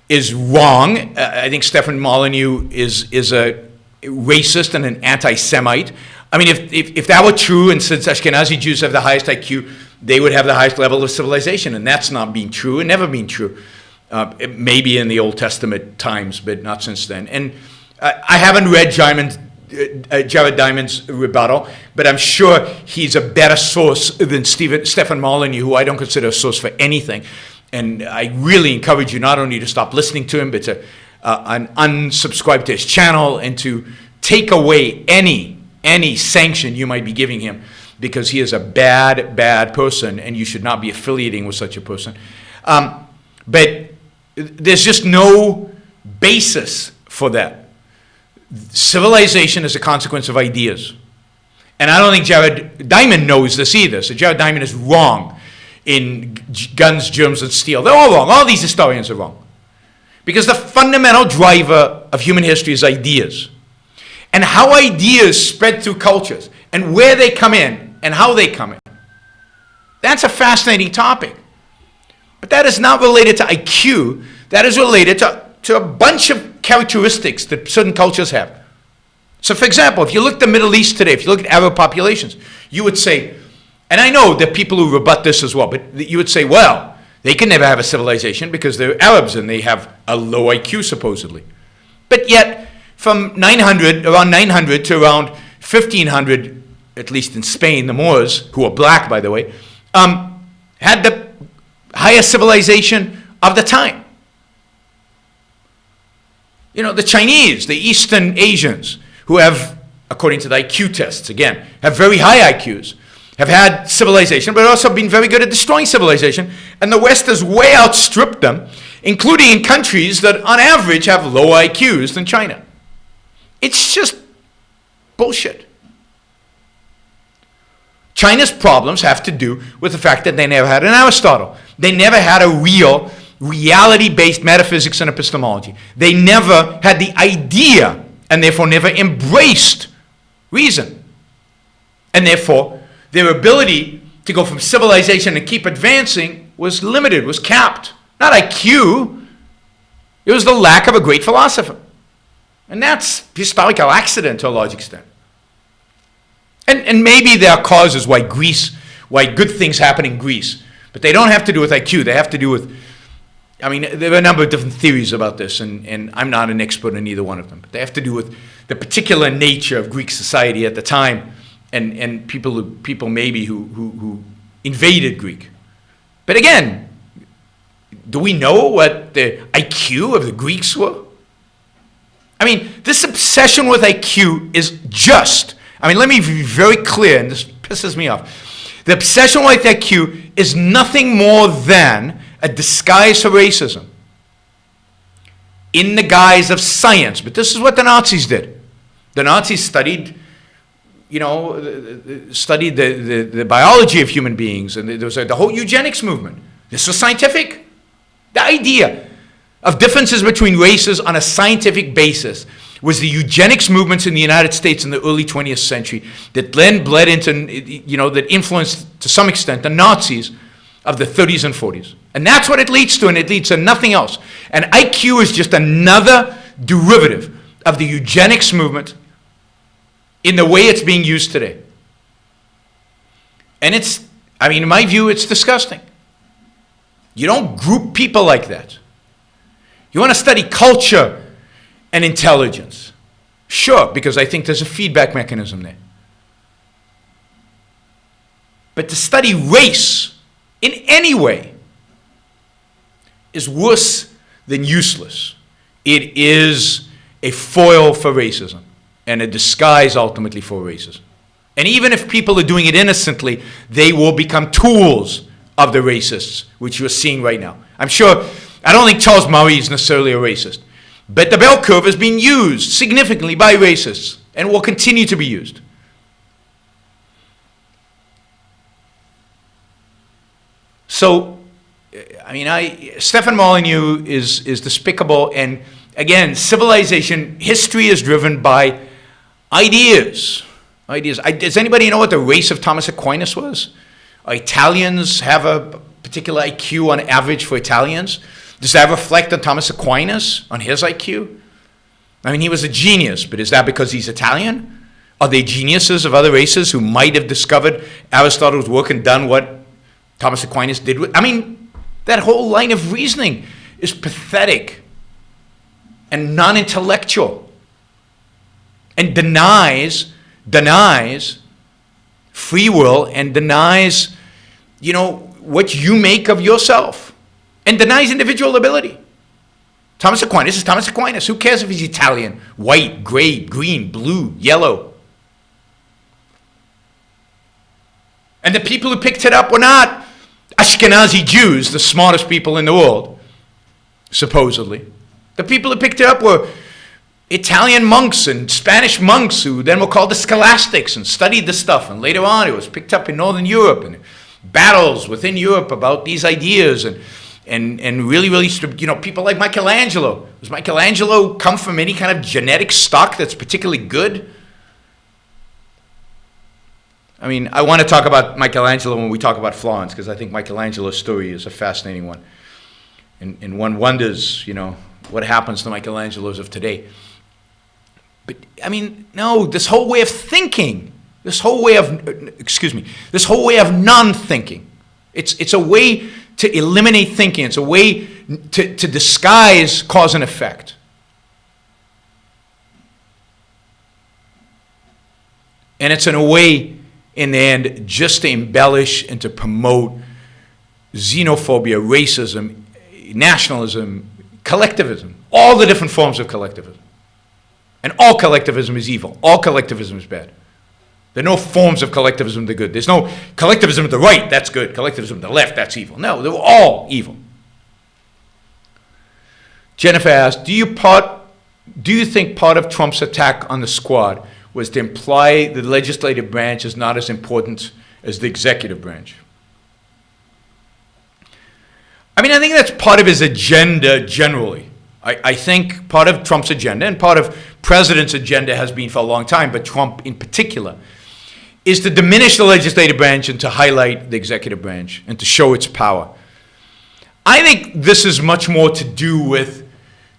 is wrong. I think Stephen Molyneux is a racist and an anti-Semite. I mean, if that were true, and since Ashkenazi Jews have the highest IQ, they would have the highest level of civilization, and that's not being true and never been true. Maybe in the Old Testament times, but not since then. And I haven't read Jared Diamond's rebuttal, but I'm sure he's a better source than Stephen Molyneux, who I don't consider a source for anything. And I really encourage you not only to stop listening to him, but to unsubscribe to his channel and to take away any sanction you might be giving him, because he is a bad person, and you should not be affiliating with such a person. But there's just no basis for that. Civilization is a consequence of ideas. And I don't think Jared Diamond knows this either. So Jared Diamond is wrong in Guns, Germs, and Steel. They're all wrong. All these historians are wrong. Because the fundamental driver of human history is ideas. And how ideas spread through cultures, and where they come in, and how they come in. That's a fascinating topic. But that is not related to IQ. That is related to a bunch of characteristics that certain cultures have. So, for example, if you look at the Middle East today, if you look at Arab populations, you would say, and I know there are people who rebut this as well, but you would say, well, they can never have a civilization because they're Arabs and they have a low IQ, supposedly. But yet, from around 900 to around 1500, at least in Spain, the Moors, who are black, by the way, had the highest civilization of the time. You know, the Chinese, the Eastern Asians, who have, according to the IQ tests, again, have very high IQs, have had civilization, but also been very good at destroying civilization, and the West has way outstripped them, including in countries that, on average, have lower IQs than China. It's just bullshit. China's problems have to do with the fact that they never had an Aristotle. They never had a real, reality-based metaphysics and epistemology. They never had the idea, and therefore never embraced reason. And therefore, their ability to go from civilization and keep advancing was limited, was capped. Not IQ. It was the lack of a great philosopher. And that's historical accident to a large extent. And maybe there are causes why good things happen in Greece. But they don't have to do with IQ. They have to do with, I mean, there are a number of different theories about this, and I'm not an expert in either one of them. But they have to do with the particular nature of Greek society at the time, and people maybe who invaded Greek. But again, do we know what the IQ of the Greeks were? I mean, this obsession with IQ is just, I mean, let me be very clear, and this pisses me off. The obsession with IQ is nothing more than a disguise for racism in the guise of science. But this is what the Nazis did. The Nazis studied, the biology of human beings, and there was the whole eugenics movement. This was scientific. The idea of differences between races on a scientific basis was the eugenics movements in the United States in the early 20th century that then bled into, that influenced to some extent the Nazis of the 30s and 40s. And that's what it leads to, and it leads to nothing else. And IQ is just another derivative of the eugenics movement in the way it's being used today. And in my view, it's disgusting. You don't group people like that. You want to study culture and intelligence. Sure, because I think there's a feedback mechanism there. But to study race in any way is worse than useless. It is a foil for racism and a disguise ultimately for racism. And even if people are doing it innocently, they will become tools of the racists, which you're seeing right now. I'm sure I don't think Charles Murray is necessarily a racist. But the bell curve is being used significantly by racists and will continue to be used. So, I mean, Stefan Molyneux is despicable. And again, civilization, history is driven by ideas. Does anybody know what the race of Thomas Aquinas was? Italians have a particular IQ on average for Italians. Does that reflect on Thomas Aquinas, on his IQ? I mean, he was a genius, but is that because he's Italian? Are they geniuses of other races who might have discovered Aristotle's work and done what Thomas Aquinas did with? I mean, that whole line of reasoning is pathetic and non-intellectual and denies free will and denies, what you make of yourself. And denies individual ability. Thomas Aquinas is Thomas Aquinas. Who cares if he's Italian? White, gray, green, blue, yellow. And the people who picked it up were not Ashkenazi Jews, the smartest people in the world, supposedly. The people who picked it up were Italian monks and Spanish monks who then were called the scholastics and studied the stuff. And later on it was picked up in Northern Europe and battles within Europe about these ideas and really, people like Michelangelo. Does Michelangelo come from any kind of genetic stock that's particularly good? I mean, I want to talk about Michelangelo when we talk about Florence, because I think Michelangelo's story is a fascinating one. And one wonders, what happens to Michelangelos of today. But, I mean, no, this whole way of thinking, this whole way of non-thinking, it's a way to eliminate thinking. It's a way to disguise cause and effect. And it's in a way, in the end, just to embellish and to promote xenophobia, racism, nationalism, collectivism, all the different forms of collectivism. And all collectivism is evil. All collectivism is bad. There are no forms of collectivism that are good. There's no collectivism at the right, that's good. Collectivism at the left, that's evil. No, they're all evil. Jennifer asked, do you think part of Trump's attack on the squad was to imply the legislative branch is not as important as the executive branch? I mean, I think that's part of his agenda generally. I think part of Trump's agenda and part of President's agenda has been for a long time, but Trump in particular, is to diminish the legislative branch and to highlight the executive branch and to show its power. I think this is much more to do with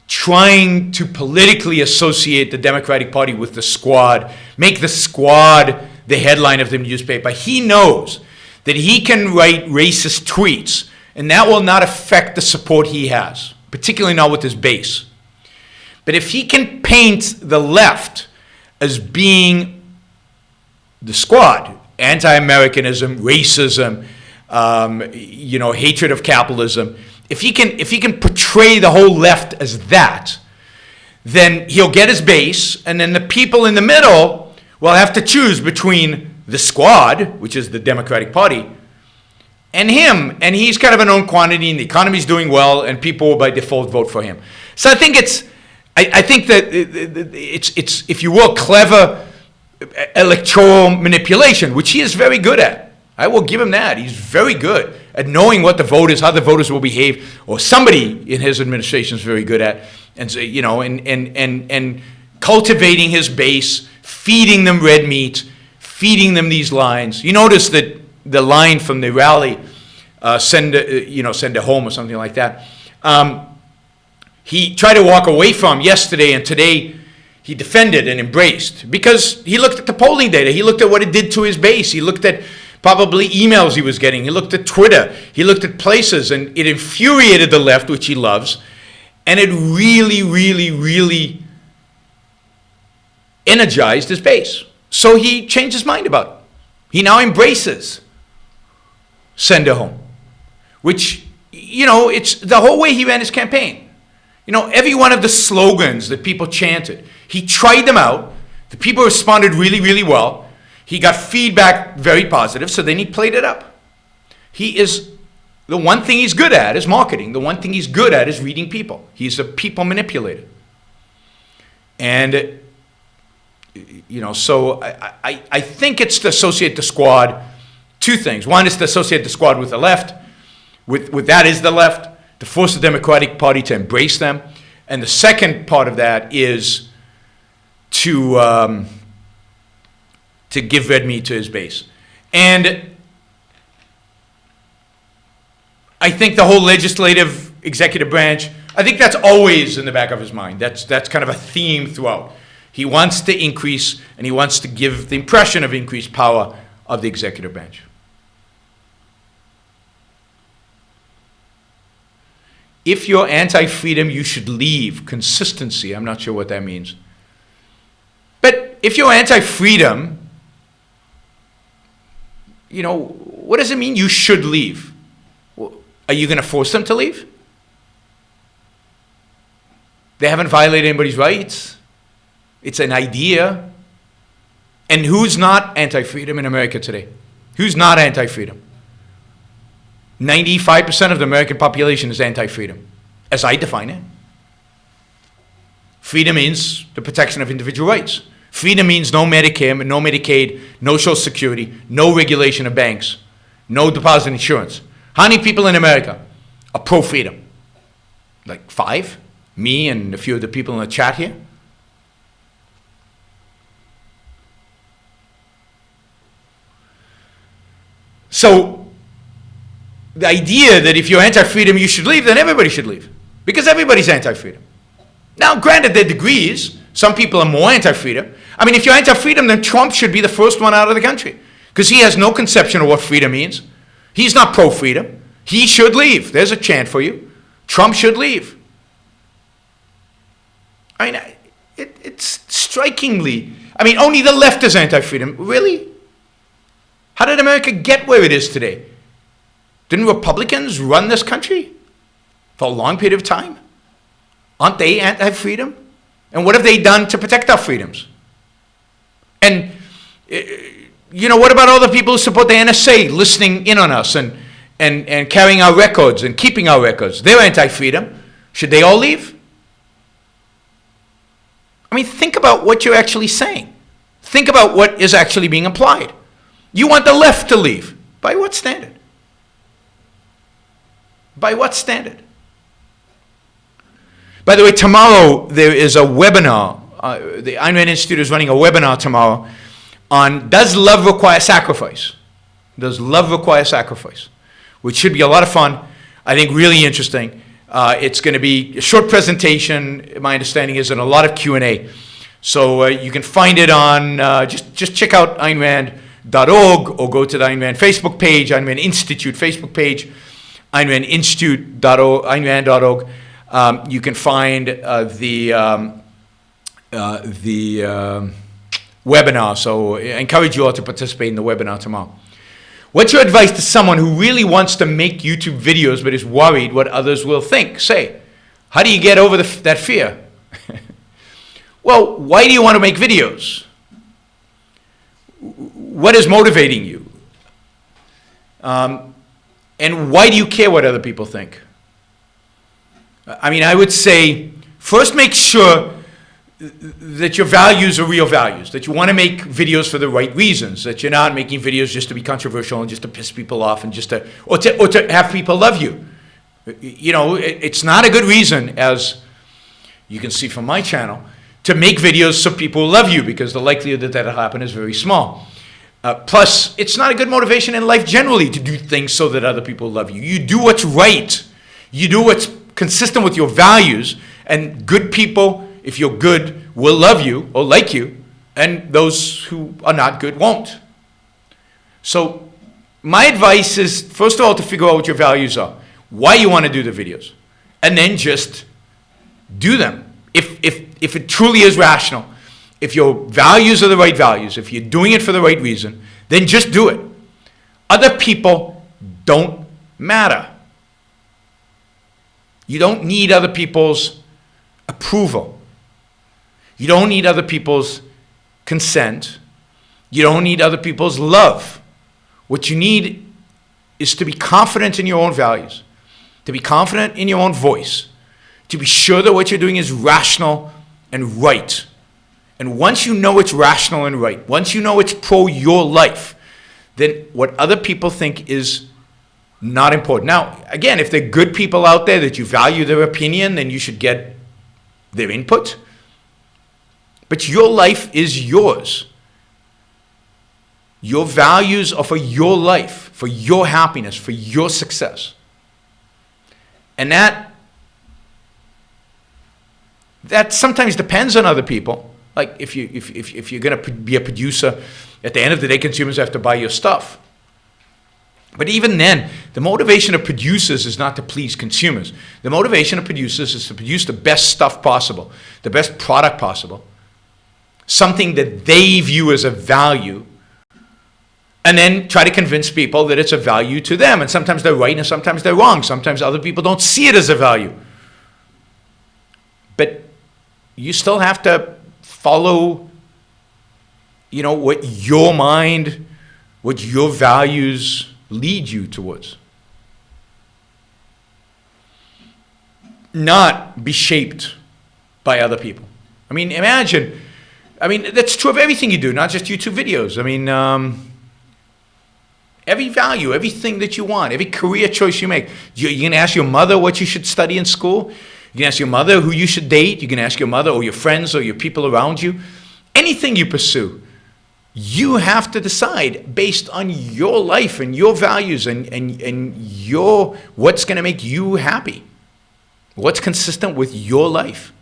trying to politically associate the Democratic Party with the squad, make the squad the headline of the newspaper. He knows that he can write racist tweets and that will not affect the support he has, particularly not with his base. But if he can paint the left as being the squad, anti-Americanism, racism, hatred of capitalism, if he can portray the whole left as that, then he'll get his base, and then the people in the middle will have to choose between the squad, which is the Democratic Party, and him, and he's kind of a known quantity, and the economy's doing well, and people will by default vote for him. So I think I think that it's if you will, clever electoral manipulation, which he is very good at. I will give him that. He's very good at knowing what the voters, how the voters will behave, or somebody in his administration is very good at, and so, and cultivating his base, feeding them red meat, feeding them these lines. You notice that the line from the rally, send a home or something like that. He tried to walk away from yesterday, and today he defended and embraced because he looked at the polling data. He looked at what it did to his base. He looked at probably emails he was getting. He looked at Twitter. He looked at places, and it infuriated the left, which he loves, and it really, really, really energized his base. So he changed his mind about it. He now embraces send her home, which, it's the whole way he ran his campaign. Every one of the slogans that people chanted, he tried them out. The people responded really, really well. He got feedback very positive, so then he played it up. He is The one thing he's good at is marketing. The one thing he's good at is reading people. He's a people manipulator. And, so I think it's to associate the squad. Two things. One is to associate the squad with the left, with that is the left, to force the Democratic Party to embrace them. And the second part of that is to give red meat to his base. And I think the whole legislative, executive branch, I think that's always in the back of his mind. That's kind of a theme throughout. He wants to increase, and he wants to give the impression of increased power of the executive branch. If you're anti-freedom, you should leave. Consistency, I'm not sure what that means. But if you're anti-freedom, what does it mean you should leave? Are you going to force them to leave? They haven't violated anybody's rights. It's an idea. And who's not anti-freedom in America today? Who's not anti-freedom? 95% of the American population is anti-freedom, as I define it. Freedom means the protection of individual rights. Freedom means no Medicare, no Medicaid, no Social Security, no regulation of banks, no deposit insurance. How many people in America are pro-freedom? Like 5? Me and a few of the people in the chat here? So, the idea that if you're anti-freedom, you should leave, then everybody should leave. Because everybody's anti-freedom. Now, granted, there are degrees. Some people are more anti-freedom. I mean, if you're anti-freedom, then Trump should be the first one out of the country. Because he has no conception of what freedom means. He's not pro-freedom. He should leave. There's a chant for you. Trump should leave. I mean, it's strikingly... only the left is anti-freedom. Really? How did America get where it is today? Didn't Republicans run this country for a long period of time? Aren't they anti-freedom? And what have they done to protect our freedoms? And, what about all the people who support the NSA listening in on us and carrying our records and keeping our records? They're anti-freedom. Should they all leave? Think about what you're actually saying. Think about what is actually being implied. You want the left to leave. By what standard? By what standard? By the way, tomorrow there is a webinar. The Ayn Rand Institute is running a webinar tomorrow on does love require sacrifice? Does love require sacrifice? Which should be a lot of fun. I think really interesting. It's going to be a short presentation, my understanding is, and a lot of Q&A. So you can find it on, just check out AynRand.org or go to the Ayn Rand Facebook page, Ayn Rand Institute Facebook page, AynRandInstitute.org, AynRand.org. You can find the webinar, so I encourage you all to participate in the webinar tomorrow. What's your advice to someone who really wants to make YouTube videos but is worried what others will think? Say, how do you get over that fear? Well, why do you want to make videos? What is motivating you? And why do you care what other people think? I would say, first make sure that your values are real values, that you want to make videos for the right reasons, that you're not making videos just to be controversial and just to piss people off and just to have people love you. It's not a good reason, as you can see from my channel, to make videos so people love you, because the likelihood that that'll happen is very small. Plus, it's not a good motivation in life generally to do things so that other people love you. You do what's right. You do what's consistent with your values, and good people, if you're good, will love you or like you, and those who are not good won't. So my advice is, first of all, to figure out what your values are, why you want to do the videos, and then just do them. If it truly is rational, if your values are the right values, if you're doing it for the right reason, then just do it. Other people don't matter. You don't need other people's approval. You don't need other people's consent. You don't need other people's love. What you need is to be confident in your own values, to be confident in your own voice, to be sure that what you're doing is rational and right. And once you know it's rational and right, once you know it's pro your life, then what other people think is not important. Now, again, if they're good people out there that you value their opinion, then you should get their input. But your life is yours. Your values are for your life, for your happiness, for your success. And that sometimes depends on other people. Like if you're going to be a producer, at the end of the day, consumers have to buy your stuff. But even then, the motivation of producers is not to please consumers. The motivation of producers is to produce the best stuff possible, the best product possible, something that they view as a value, and then try to convince people that it's a value to them. And sometimes they're right and sometimes they're wrong. Sometimes other people don't see it as a value. But you still have to follow, what your mind, what your values lead you towards. Not be shaped by other people. Imagine, that's true of everything you do, not just YouTube videos. Every value, everything that you want, every career choice you make. You're going to ask your mother what you should study in school. You can ask your mother who you should date. You can ask your mother or your friends or your people around you. Anything you pursue, you have to decide based on your life and your values and your what's going to make you happy. What's consistent with your life.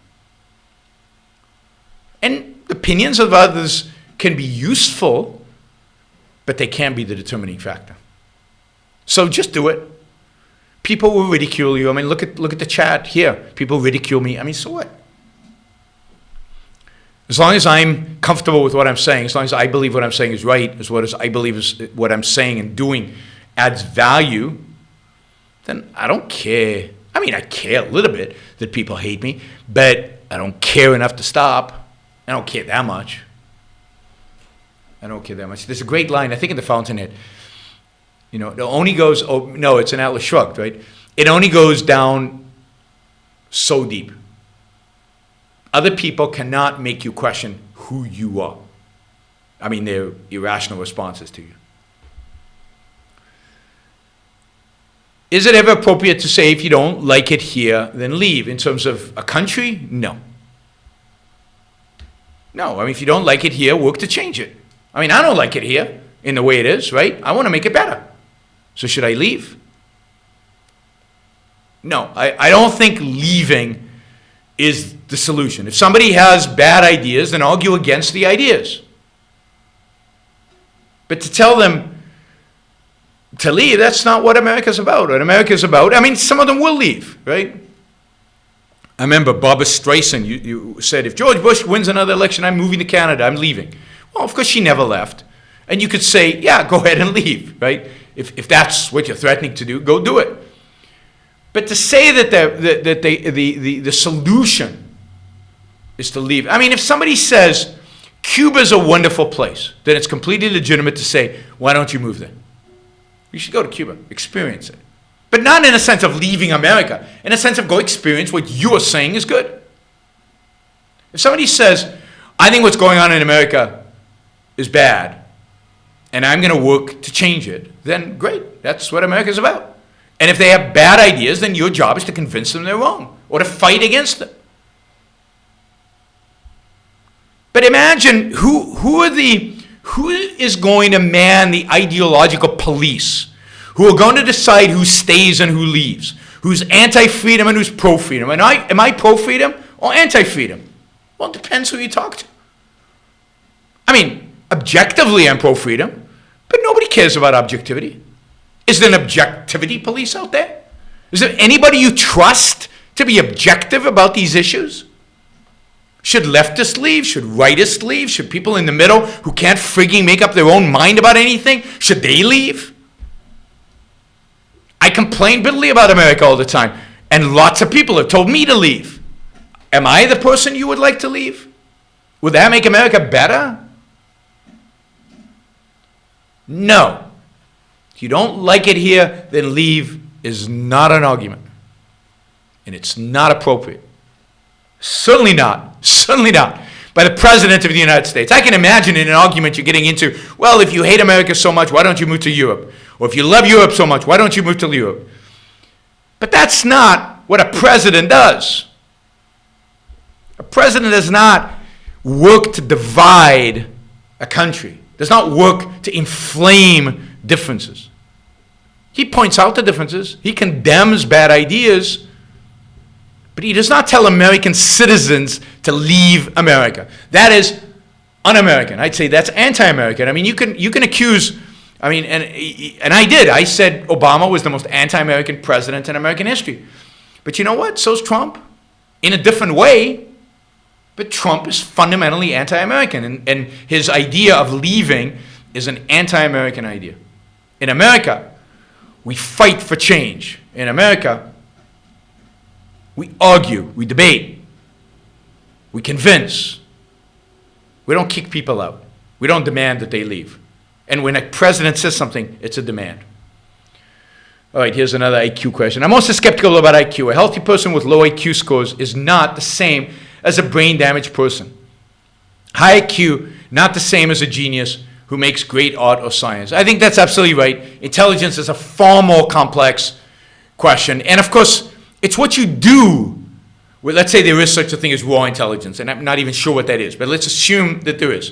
And opinions of others can be useful, but they can't be the determining factor. So just do it. People will ridicule you. Look at the chat here. People ridicule me. So what? As long as I'm comfortable with what I'm saying, as long as I believe what I'm saying is right, as well as I believe is what I'm saying and doing adds value, then I don't care. I care a little bit that people hate me, but I don't care enough to stop. I don't care that much. There's a great line, I think in the Fountainhead. It only goes, it's an Atlas Shrugged, right? It only goes down so deep. Other people cannot make you question who you are. They're irrational responses to you. Is it ever appropriate to say if you don't like it here, then leave? In terms of a country, no. No, if you don't like it here, work to change it. I don't like it here in the way it is, right? I want to make it better. So should I leave? No, I don't think leaving is the solution. If somebody has bad ideas, then argue against the ideas. But to tell them to leave, that's not what America's about. What America's about, some of them will leave, right? I remember Barbara Streisand, you said, if George Bush wins another election, I'm moving to Canada, I'm leaving. Well, of course she never left. And you could say, yeah, go ahead and leave, right? If that's what you're threatening to do, go do it. But to say that the solution is to leave. If somebody says, Cuba's a wonderful place, then it's completely legitimate to say, why don't you move there? You should go to Cuba, experience it. But not in a sense of leaving America, in a sense of go experience what you are saying is good. If somebody says, I think what's going on in America is bad, and I'm going to work to change it, then great. That's what America's about. And if they have bad ideas, then your job is to convince them they're wrong or to fight against them. But imagine who is going to man the ideological police, who are going to decide who stays and who leaves, who's anti-freedom and who's pro-freedom. And am I pro-freedom or anti-freedom? Well, it depends who you talk to. Objectively, I'm pro-freedom, but nobody cares about objectivity. Is there an objectivity police out there? Is there anybody you trust to be objective about these issues? Should leftists leave? Should rightists leave? Should people in the middle who can't frigging make up their own mind about anything, should they leave? I complain bitterly about America all the time, and lots of people have told me to leave. Am I the person you would like to leave? Would that make America better? No. If you don't like it here, then leave is not an argument. And it's not appropriate. Certainly not. Certainly not. By the President of the United States. I can imagine in an argument you're getting into, well, if you hate America so much, why don't you move to Europe? Or if you love Europe so much, why don't you move to Europe? But that's not what a president does. A president does not work to divide a country. Does not work to inflame differences. He points out the differences. He condemns bad ideas. But he does not tell American citizens to leave America. That is un-American. I'd say that's anti-American. I mean, you can accuse, I mean, and I did. I said Obama was the most anti-American president in American history. But you know what? So's Trump, in a different way. But Trump is fundamentally anti-American, and his idea of leaving is an anti-American idea. In America, we fight for change. In America, we argue, we debate, we convince. We don't kick people out. We don't demand that they leave. And when a president says something, it's a demand. All right, here's another IQ question. I'm also skeptical about IQ. A healthy person with low IQ scores is not the same as a brain-damaged person. High IQ, not the same as a genius who makes great art or science. I think that's absolutely right. Intelligence is a far more complex question. And of course, it's what you do. Well, let's say there is such a thing as raw intelligence, and I'm not even sure what that is, but let's assume that there is.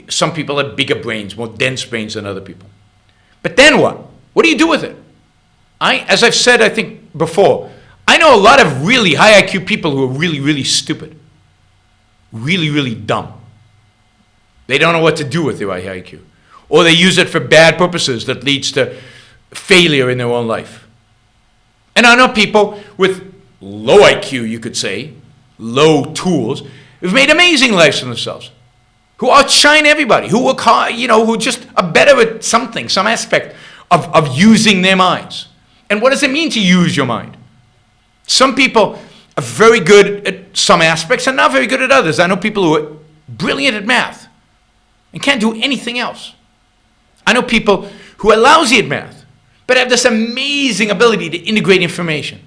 Some people have bigger brains, more dense brains than other people. But then what? What do you do with it? As I've said, I think before, I know a lot of really high IQ people who are really, really stupid. Really, really dumb. They don't know what to do with their high IQ. Or they use it for bad purposes that leads to failure in their own life. And I know people with low IQ, you could say, low tools, who've made amazing lives for themselves, who outshine everybody, who work hard, who just are better at something, some aspect of using their minds. And what does it mean to use your mind? Some people are very good at some aspects and not very good at others. I know people who are brilliant at math and can't do anything else. I know people who are lousy at math, but have this amazing ability to integrate information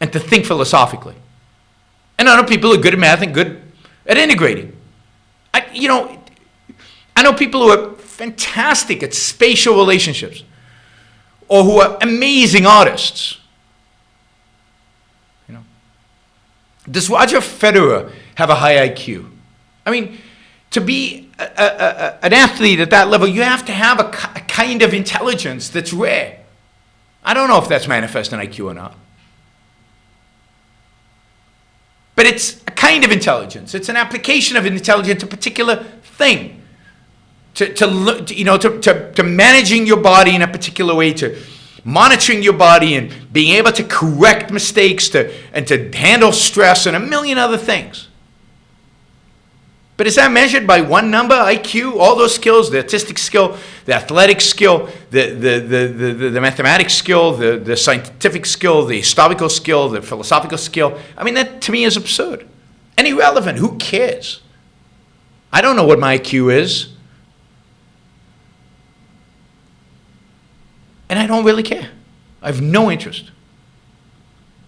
and to think philosophically. And I know people who are good at math and good at integrating. I know people who are fantastic at spatial relationships or who are amazing artists. Does Roger Federer have a high IQ? I mean, to be an athlete at that level, you have to have a kind of intelligence that's rare. I don't know if that's manifest in IQ or not. But it's a kind of intelligence. It's an application of intelligence to a particular thing. To managing your body in a particular way, to monitoring your body and being able to correct mistakes and to handle stress and a million other things. But is that measured by one number, IQ, all those skills, the artistic skill, the athletic skill, the mathematics skill, the scientific skill, the historical skill, the philosophical skill? I mean, that to me is absurd and irrelevant. Who cares? I don't know what my IQ is. And I don't really care. I have no interest.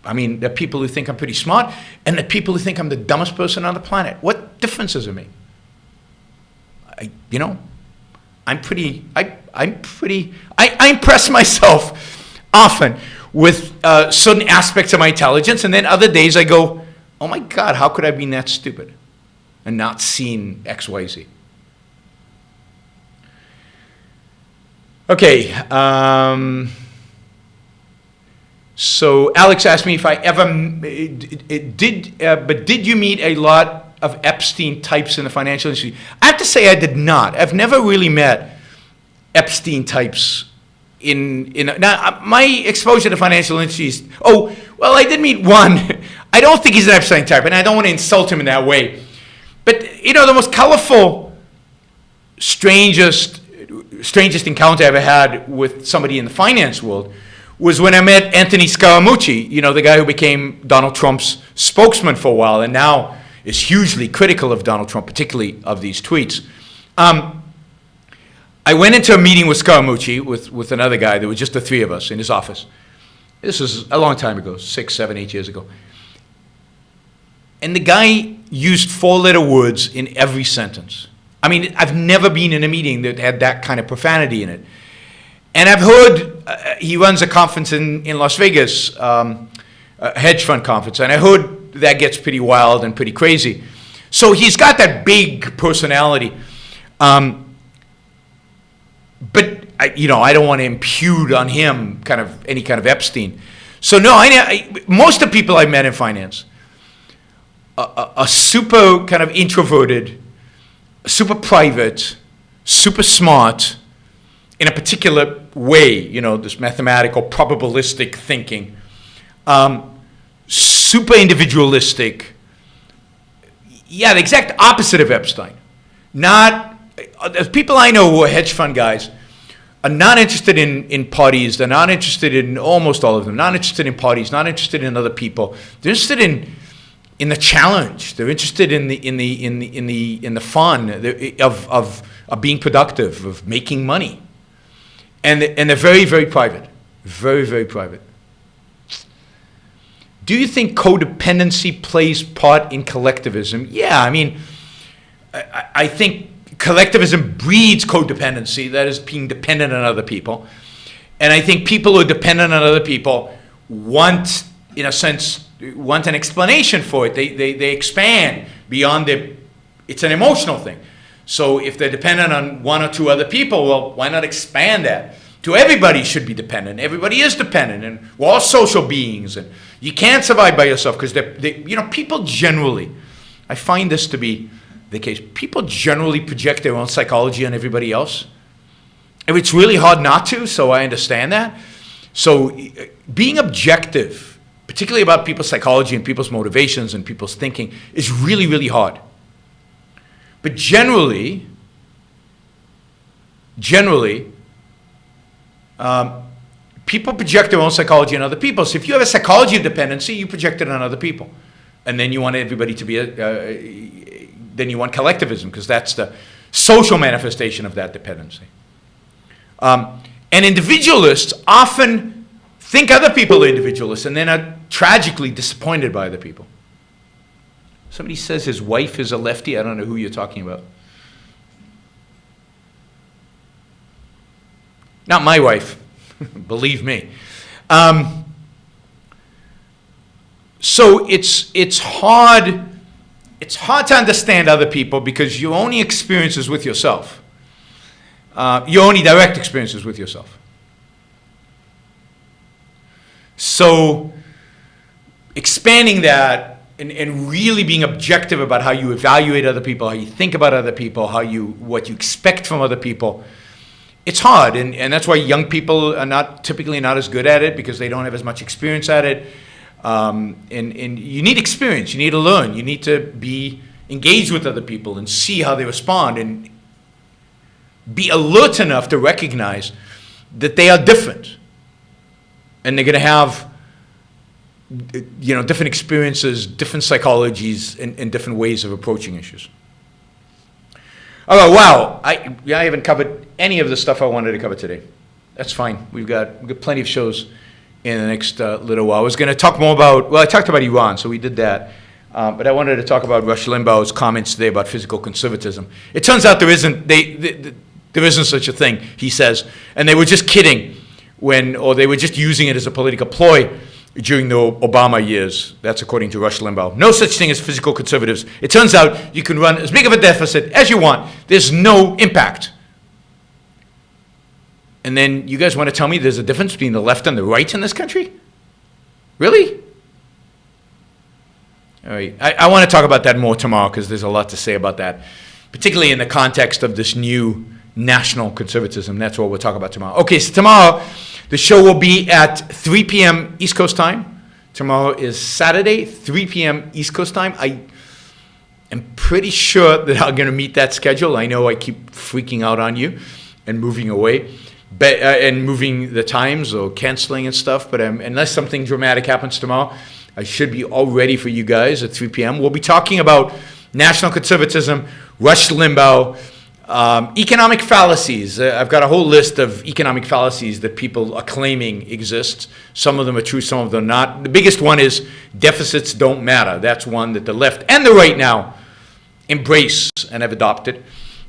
I mean, there are people who think I'm pretty smart, and there are people who think I'm the dumbest person on the planet. What difference does it make? I impress myself often with certain aspects of my intelligence, and then other days I go, oh my God, how could I be that stupid and not seen X, Y, Z? Okay, so Alex asked me if I ever did you meet a lot of Epstein types in the financial industry? I have to say I did not. I've never really met Epstein types now my exposure to the financial industry is, I did meet one. I don't think he's an Epstein type, and I don't want to insult him in that way. But the most colorful, strangest encounter I ever had with somebody in the finance world was when I met Anthony Scaramucci, the guy who became Donald Trump's spokesman for a while and now is hugely critical of Donald Trump, particularly of these tweets. I I went into a meeting with Scaramucci, with another guy. There were just the three of us in his office. This was a long time ago, 6, 7, 8 years ago. And the guy used 4-letter words in every sentence. I mean, I've never been in a meeting that had that kind of profanity in it. And I've heard he runs a conference in Las Vegas, a hedge fund conference, and I heard that gets pretty wild and pretty crazy. So he's got that big personality. But I don't want to impute on him any kind of Epstein. So no, most of the people I've met in finance are super kind of introverted, super private, super smart in a particular way, this mathematical, probabilistic thinking, super individualistic. Yeah, the exact opposite of Epstein. The people I know who are hedge fund guys are not interested in parties. They're not interested in, almost all of them, not interested in parties, not interested in other people. They're interested in the challenge. They're interested in the fun of being productive, of making money. And they're very, very private. Very, very private. Do you think codependency plays part in collectivism? Yeah, I mean, I think collectivism breeds codependency, that is being dependent on other people. And I think people who are dependent on other people want, in a sense, an explanation for it. They expand beyond it's an emotional thing. So if they're dependent on one or two other people, well, why not expand that? To everybody should be dependent. Everybody is dependent, and we're all social beings, and you can't survive by yourself because people generally, I find this to be the case. People generally project their own psychology on everybody else. And it's really hard not to, so I understand that. So being objective, particularly about people's psychology and people's motivations and people's thinking, is really, really hard. But generally, people project their own psychology on other people. So if you have a psychology of dependency, you project it on other people. And then you want everybody to be then you want collectivism, because that's the social manifestation of that dependency. And individualists often think other people are individualists and then are tragically disappointed by other people. Somebody says his wife is a lefty. I don't know who you're talking about. Not my wife, believe me. So it's hard to understand other people because your only experiences with yourself. Your only direct experiences with yourself. So expanding that and really being objective about how you evaluate other people, how you think about other people, what you expect from other people, it's hard. And that's why young people are typically not as good at it, because they don't have as much experience at it. And you need experience. You need to learn. You need to be engaged with other people and see how they respond and be alert enough to recognize that they are different. And they're going to have different experiences, different psychologies, and different ways of approaching issues. All right, wow. I haven't covered any of the stuff I wanted to cover today. That's fine. We've got plenty of shows in the next little while. I was going to talk more about, I talked about Iran, so we did that. But I wanted to talk about Rush Limbaugh's comments today about physical conservatism. It turns out there isn't such a thing, he says. And they were just kidding or they were just using it as a political ploy during the Obama years. That's according to Rush Limbaugh. No such thing as physical conservatives. It turns out you can run as big of a deficit as you want. There's no impact. And then you guys want to tell me there's a difference between the left and the right in this country? Really? All right. I want to talk about that more tomorrow because there's a lot to say about that, particularly in the context of this new national conservatism. That's what we'll talk about tomorrow. Okay, so tomorrow the show will be at 3 p.m. East Coast time. Tomorrow is Saturday, 3 p.m. East Coast time. I am pretty sure that I'm going to meet that schedule. I know I keep freaking out on you and moving away. And moving the times or canceling and stuff, but unless something dramatic happens tomorrow, I should be all ready for you guys at 3 p.m. We'll be talking about national conservatism, Rush Limbaugh, Economic fallacies. I've got a whole list of economic fallacies that people are claiming exist. Some of them are true, some of them are not. The biggest one is deficits don't matter. That's one that the left and the right now embrace and have adopted.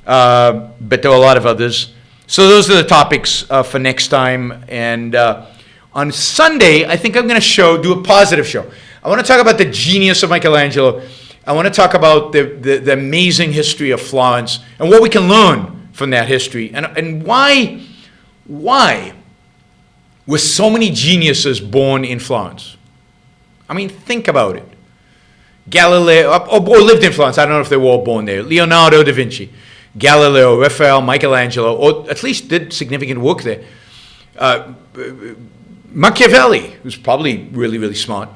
But there are a lot of others. So those are the topics for next time. And on Sunday, I think I'm going to do a positive show. I want to talk about the genius of Michelangelo. I want to talk about the amazing history of Florence and what we can learn from that history, and why were so many geniuses born in Florence? I mean, think about it. Galileo, or lived in Florence. I don't know if they were all born there. Leonardo da Vinci, Galileo, Raphael, Michelangelo, or at least did significant work there. Machiavelli, who's probably really, really smart.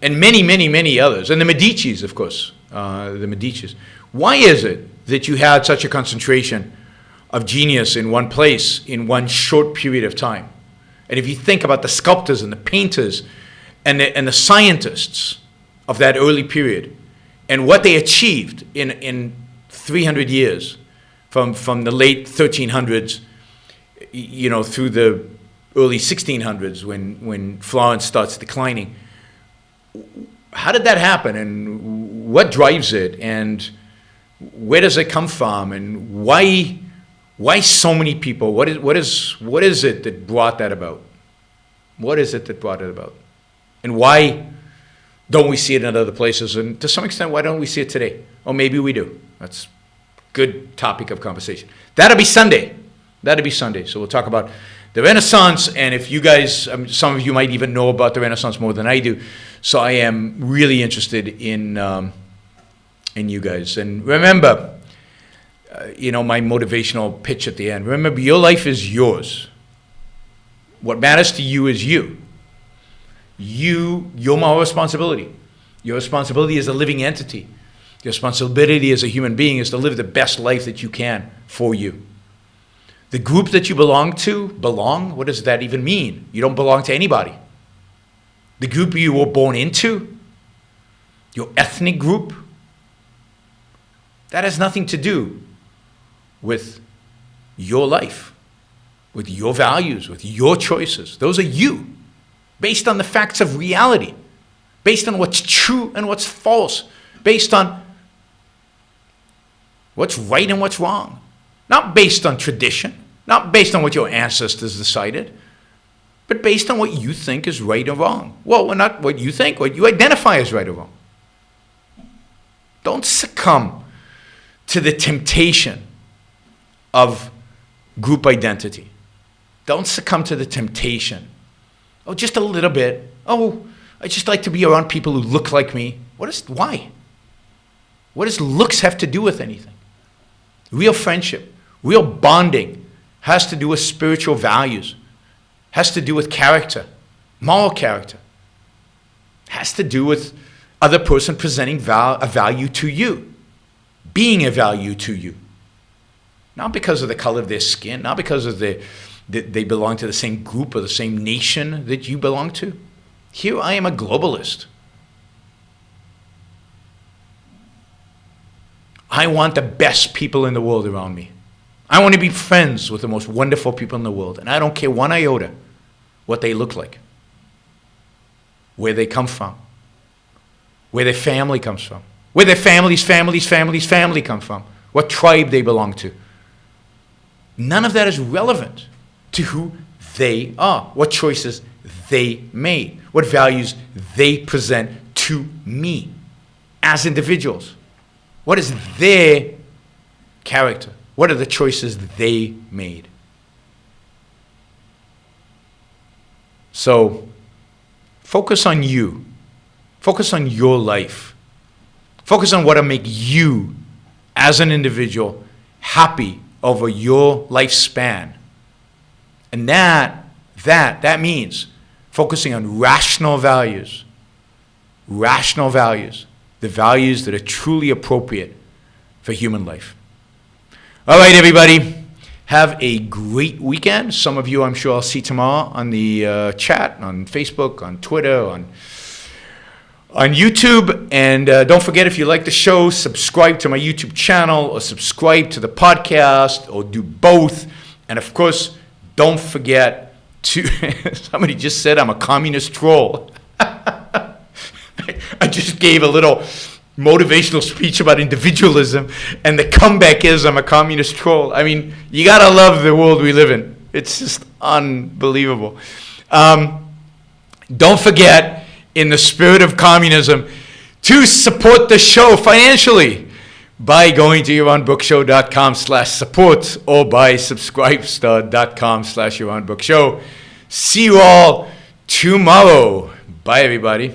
And many, many, many others. And the Medicis, of course, the Medicis. Why is it that you had such a concentration of genius in one place in one short period of time? And if you think about the sculptors and the painters and the scientists of that early period and what they achieved in 300 years, from the late 1300s, through the early 1600s when Florence starts declining. How did that happen, and what drives it, and where does it come from, and why so many people? What is it that brought that about? What is it that brought it about, and why don't we see it in other places? And to some extent, why don't we see it today? Or maybe we do. That's a good topic of conversation. That'll be Sunday. So we'll talk about the Renaissance, and if you guys, some of you might even know about the Renaissance more than I do, so I am really interested in you guys. And remember, my motivational pitch at the end. Remember, your life is yours. What matters to you is you. You're my responsibility. Your responsibility as a living entity. Your responsibility as a human being is to live the best life that you can for you. The group that you belong to, what does that even mean? You don't belong to anybody. The group you were born into, your ethnic group, that has nothing to do with your life, with your values, with your choices. Those are you, based on the facts of reality, based on what's true and what's false, based on what's right and what's wrong. Not based on tradition, not based on what your ancestors decided, but based on what you think is right or wrong. Well, not what you think, what you identify as right or wrong. Don't succumb to the temptation of group identity. Don't succumb to the temptation. Oh, just a little bit. Oh, I just like to be around people who look like me. Why? What does looks have to do with anything? Real friendship, real bonding has to do with spiritual values, has to do with character, moral character, has to do with other person presenting a value to you, being a value to you. Not because of the color of their skin, not because of that they belong to the same group or the same nation that you belong to. Here I am a globalist. I want the best people in the world around me. I want to be friends with the most wonderful people in the world. And I don't care one iota what they look like, where they come from, where their family comes from, where their family come from, what tribe they belong to. None of that is relevant to who they are, what choices they made, what values they present to me as individuals. What is their character? What are the choices they made? So, focus on you. Focus on your life. Focus on what will make you, as an individual, happy over your lifespan. And that means focusing on rational values. Rational values. The values that are truly appropriate for human life. All right, everybody. Have a great weekend. Some of you, I'm sure I'll see tomorrow on the chat, on Facebook, on Twitter, on YouTube. And don't forget, if you like the show, subscribe to my YouTube channel or subscribe to the podcast or do both. And of course, don't forget to, somebody just said I'm a communist troll. I just gave a little motivational speech about individualism, and the comeback is I'm a communist troll. I mean, you gotta love the world we live in. It's just unbelievable. Don't forget, in the spirit of communism, to support the show financially by going to yaronbrookshow.com/support or by subscribestar.com/yaronbrookshow. See you all tomorrow. Bye, everybody.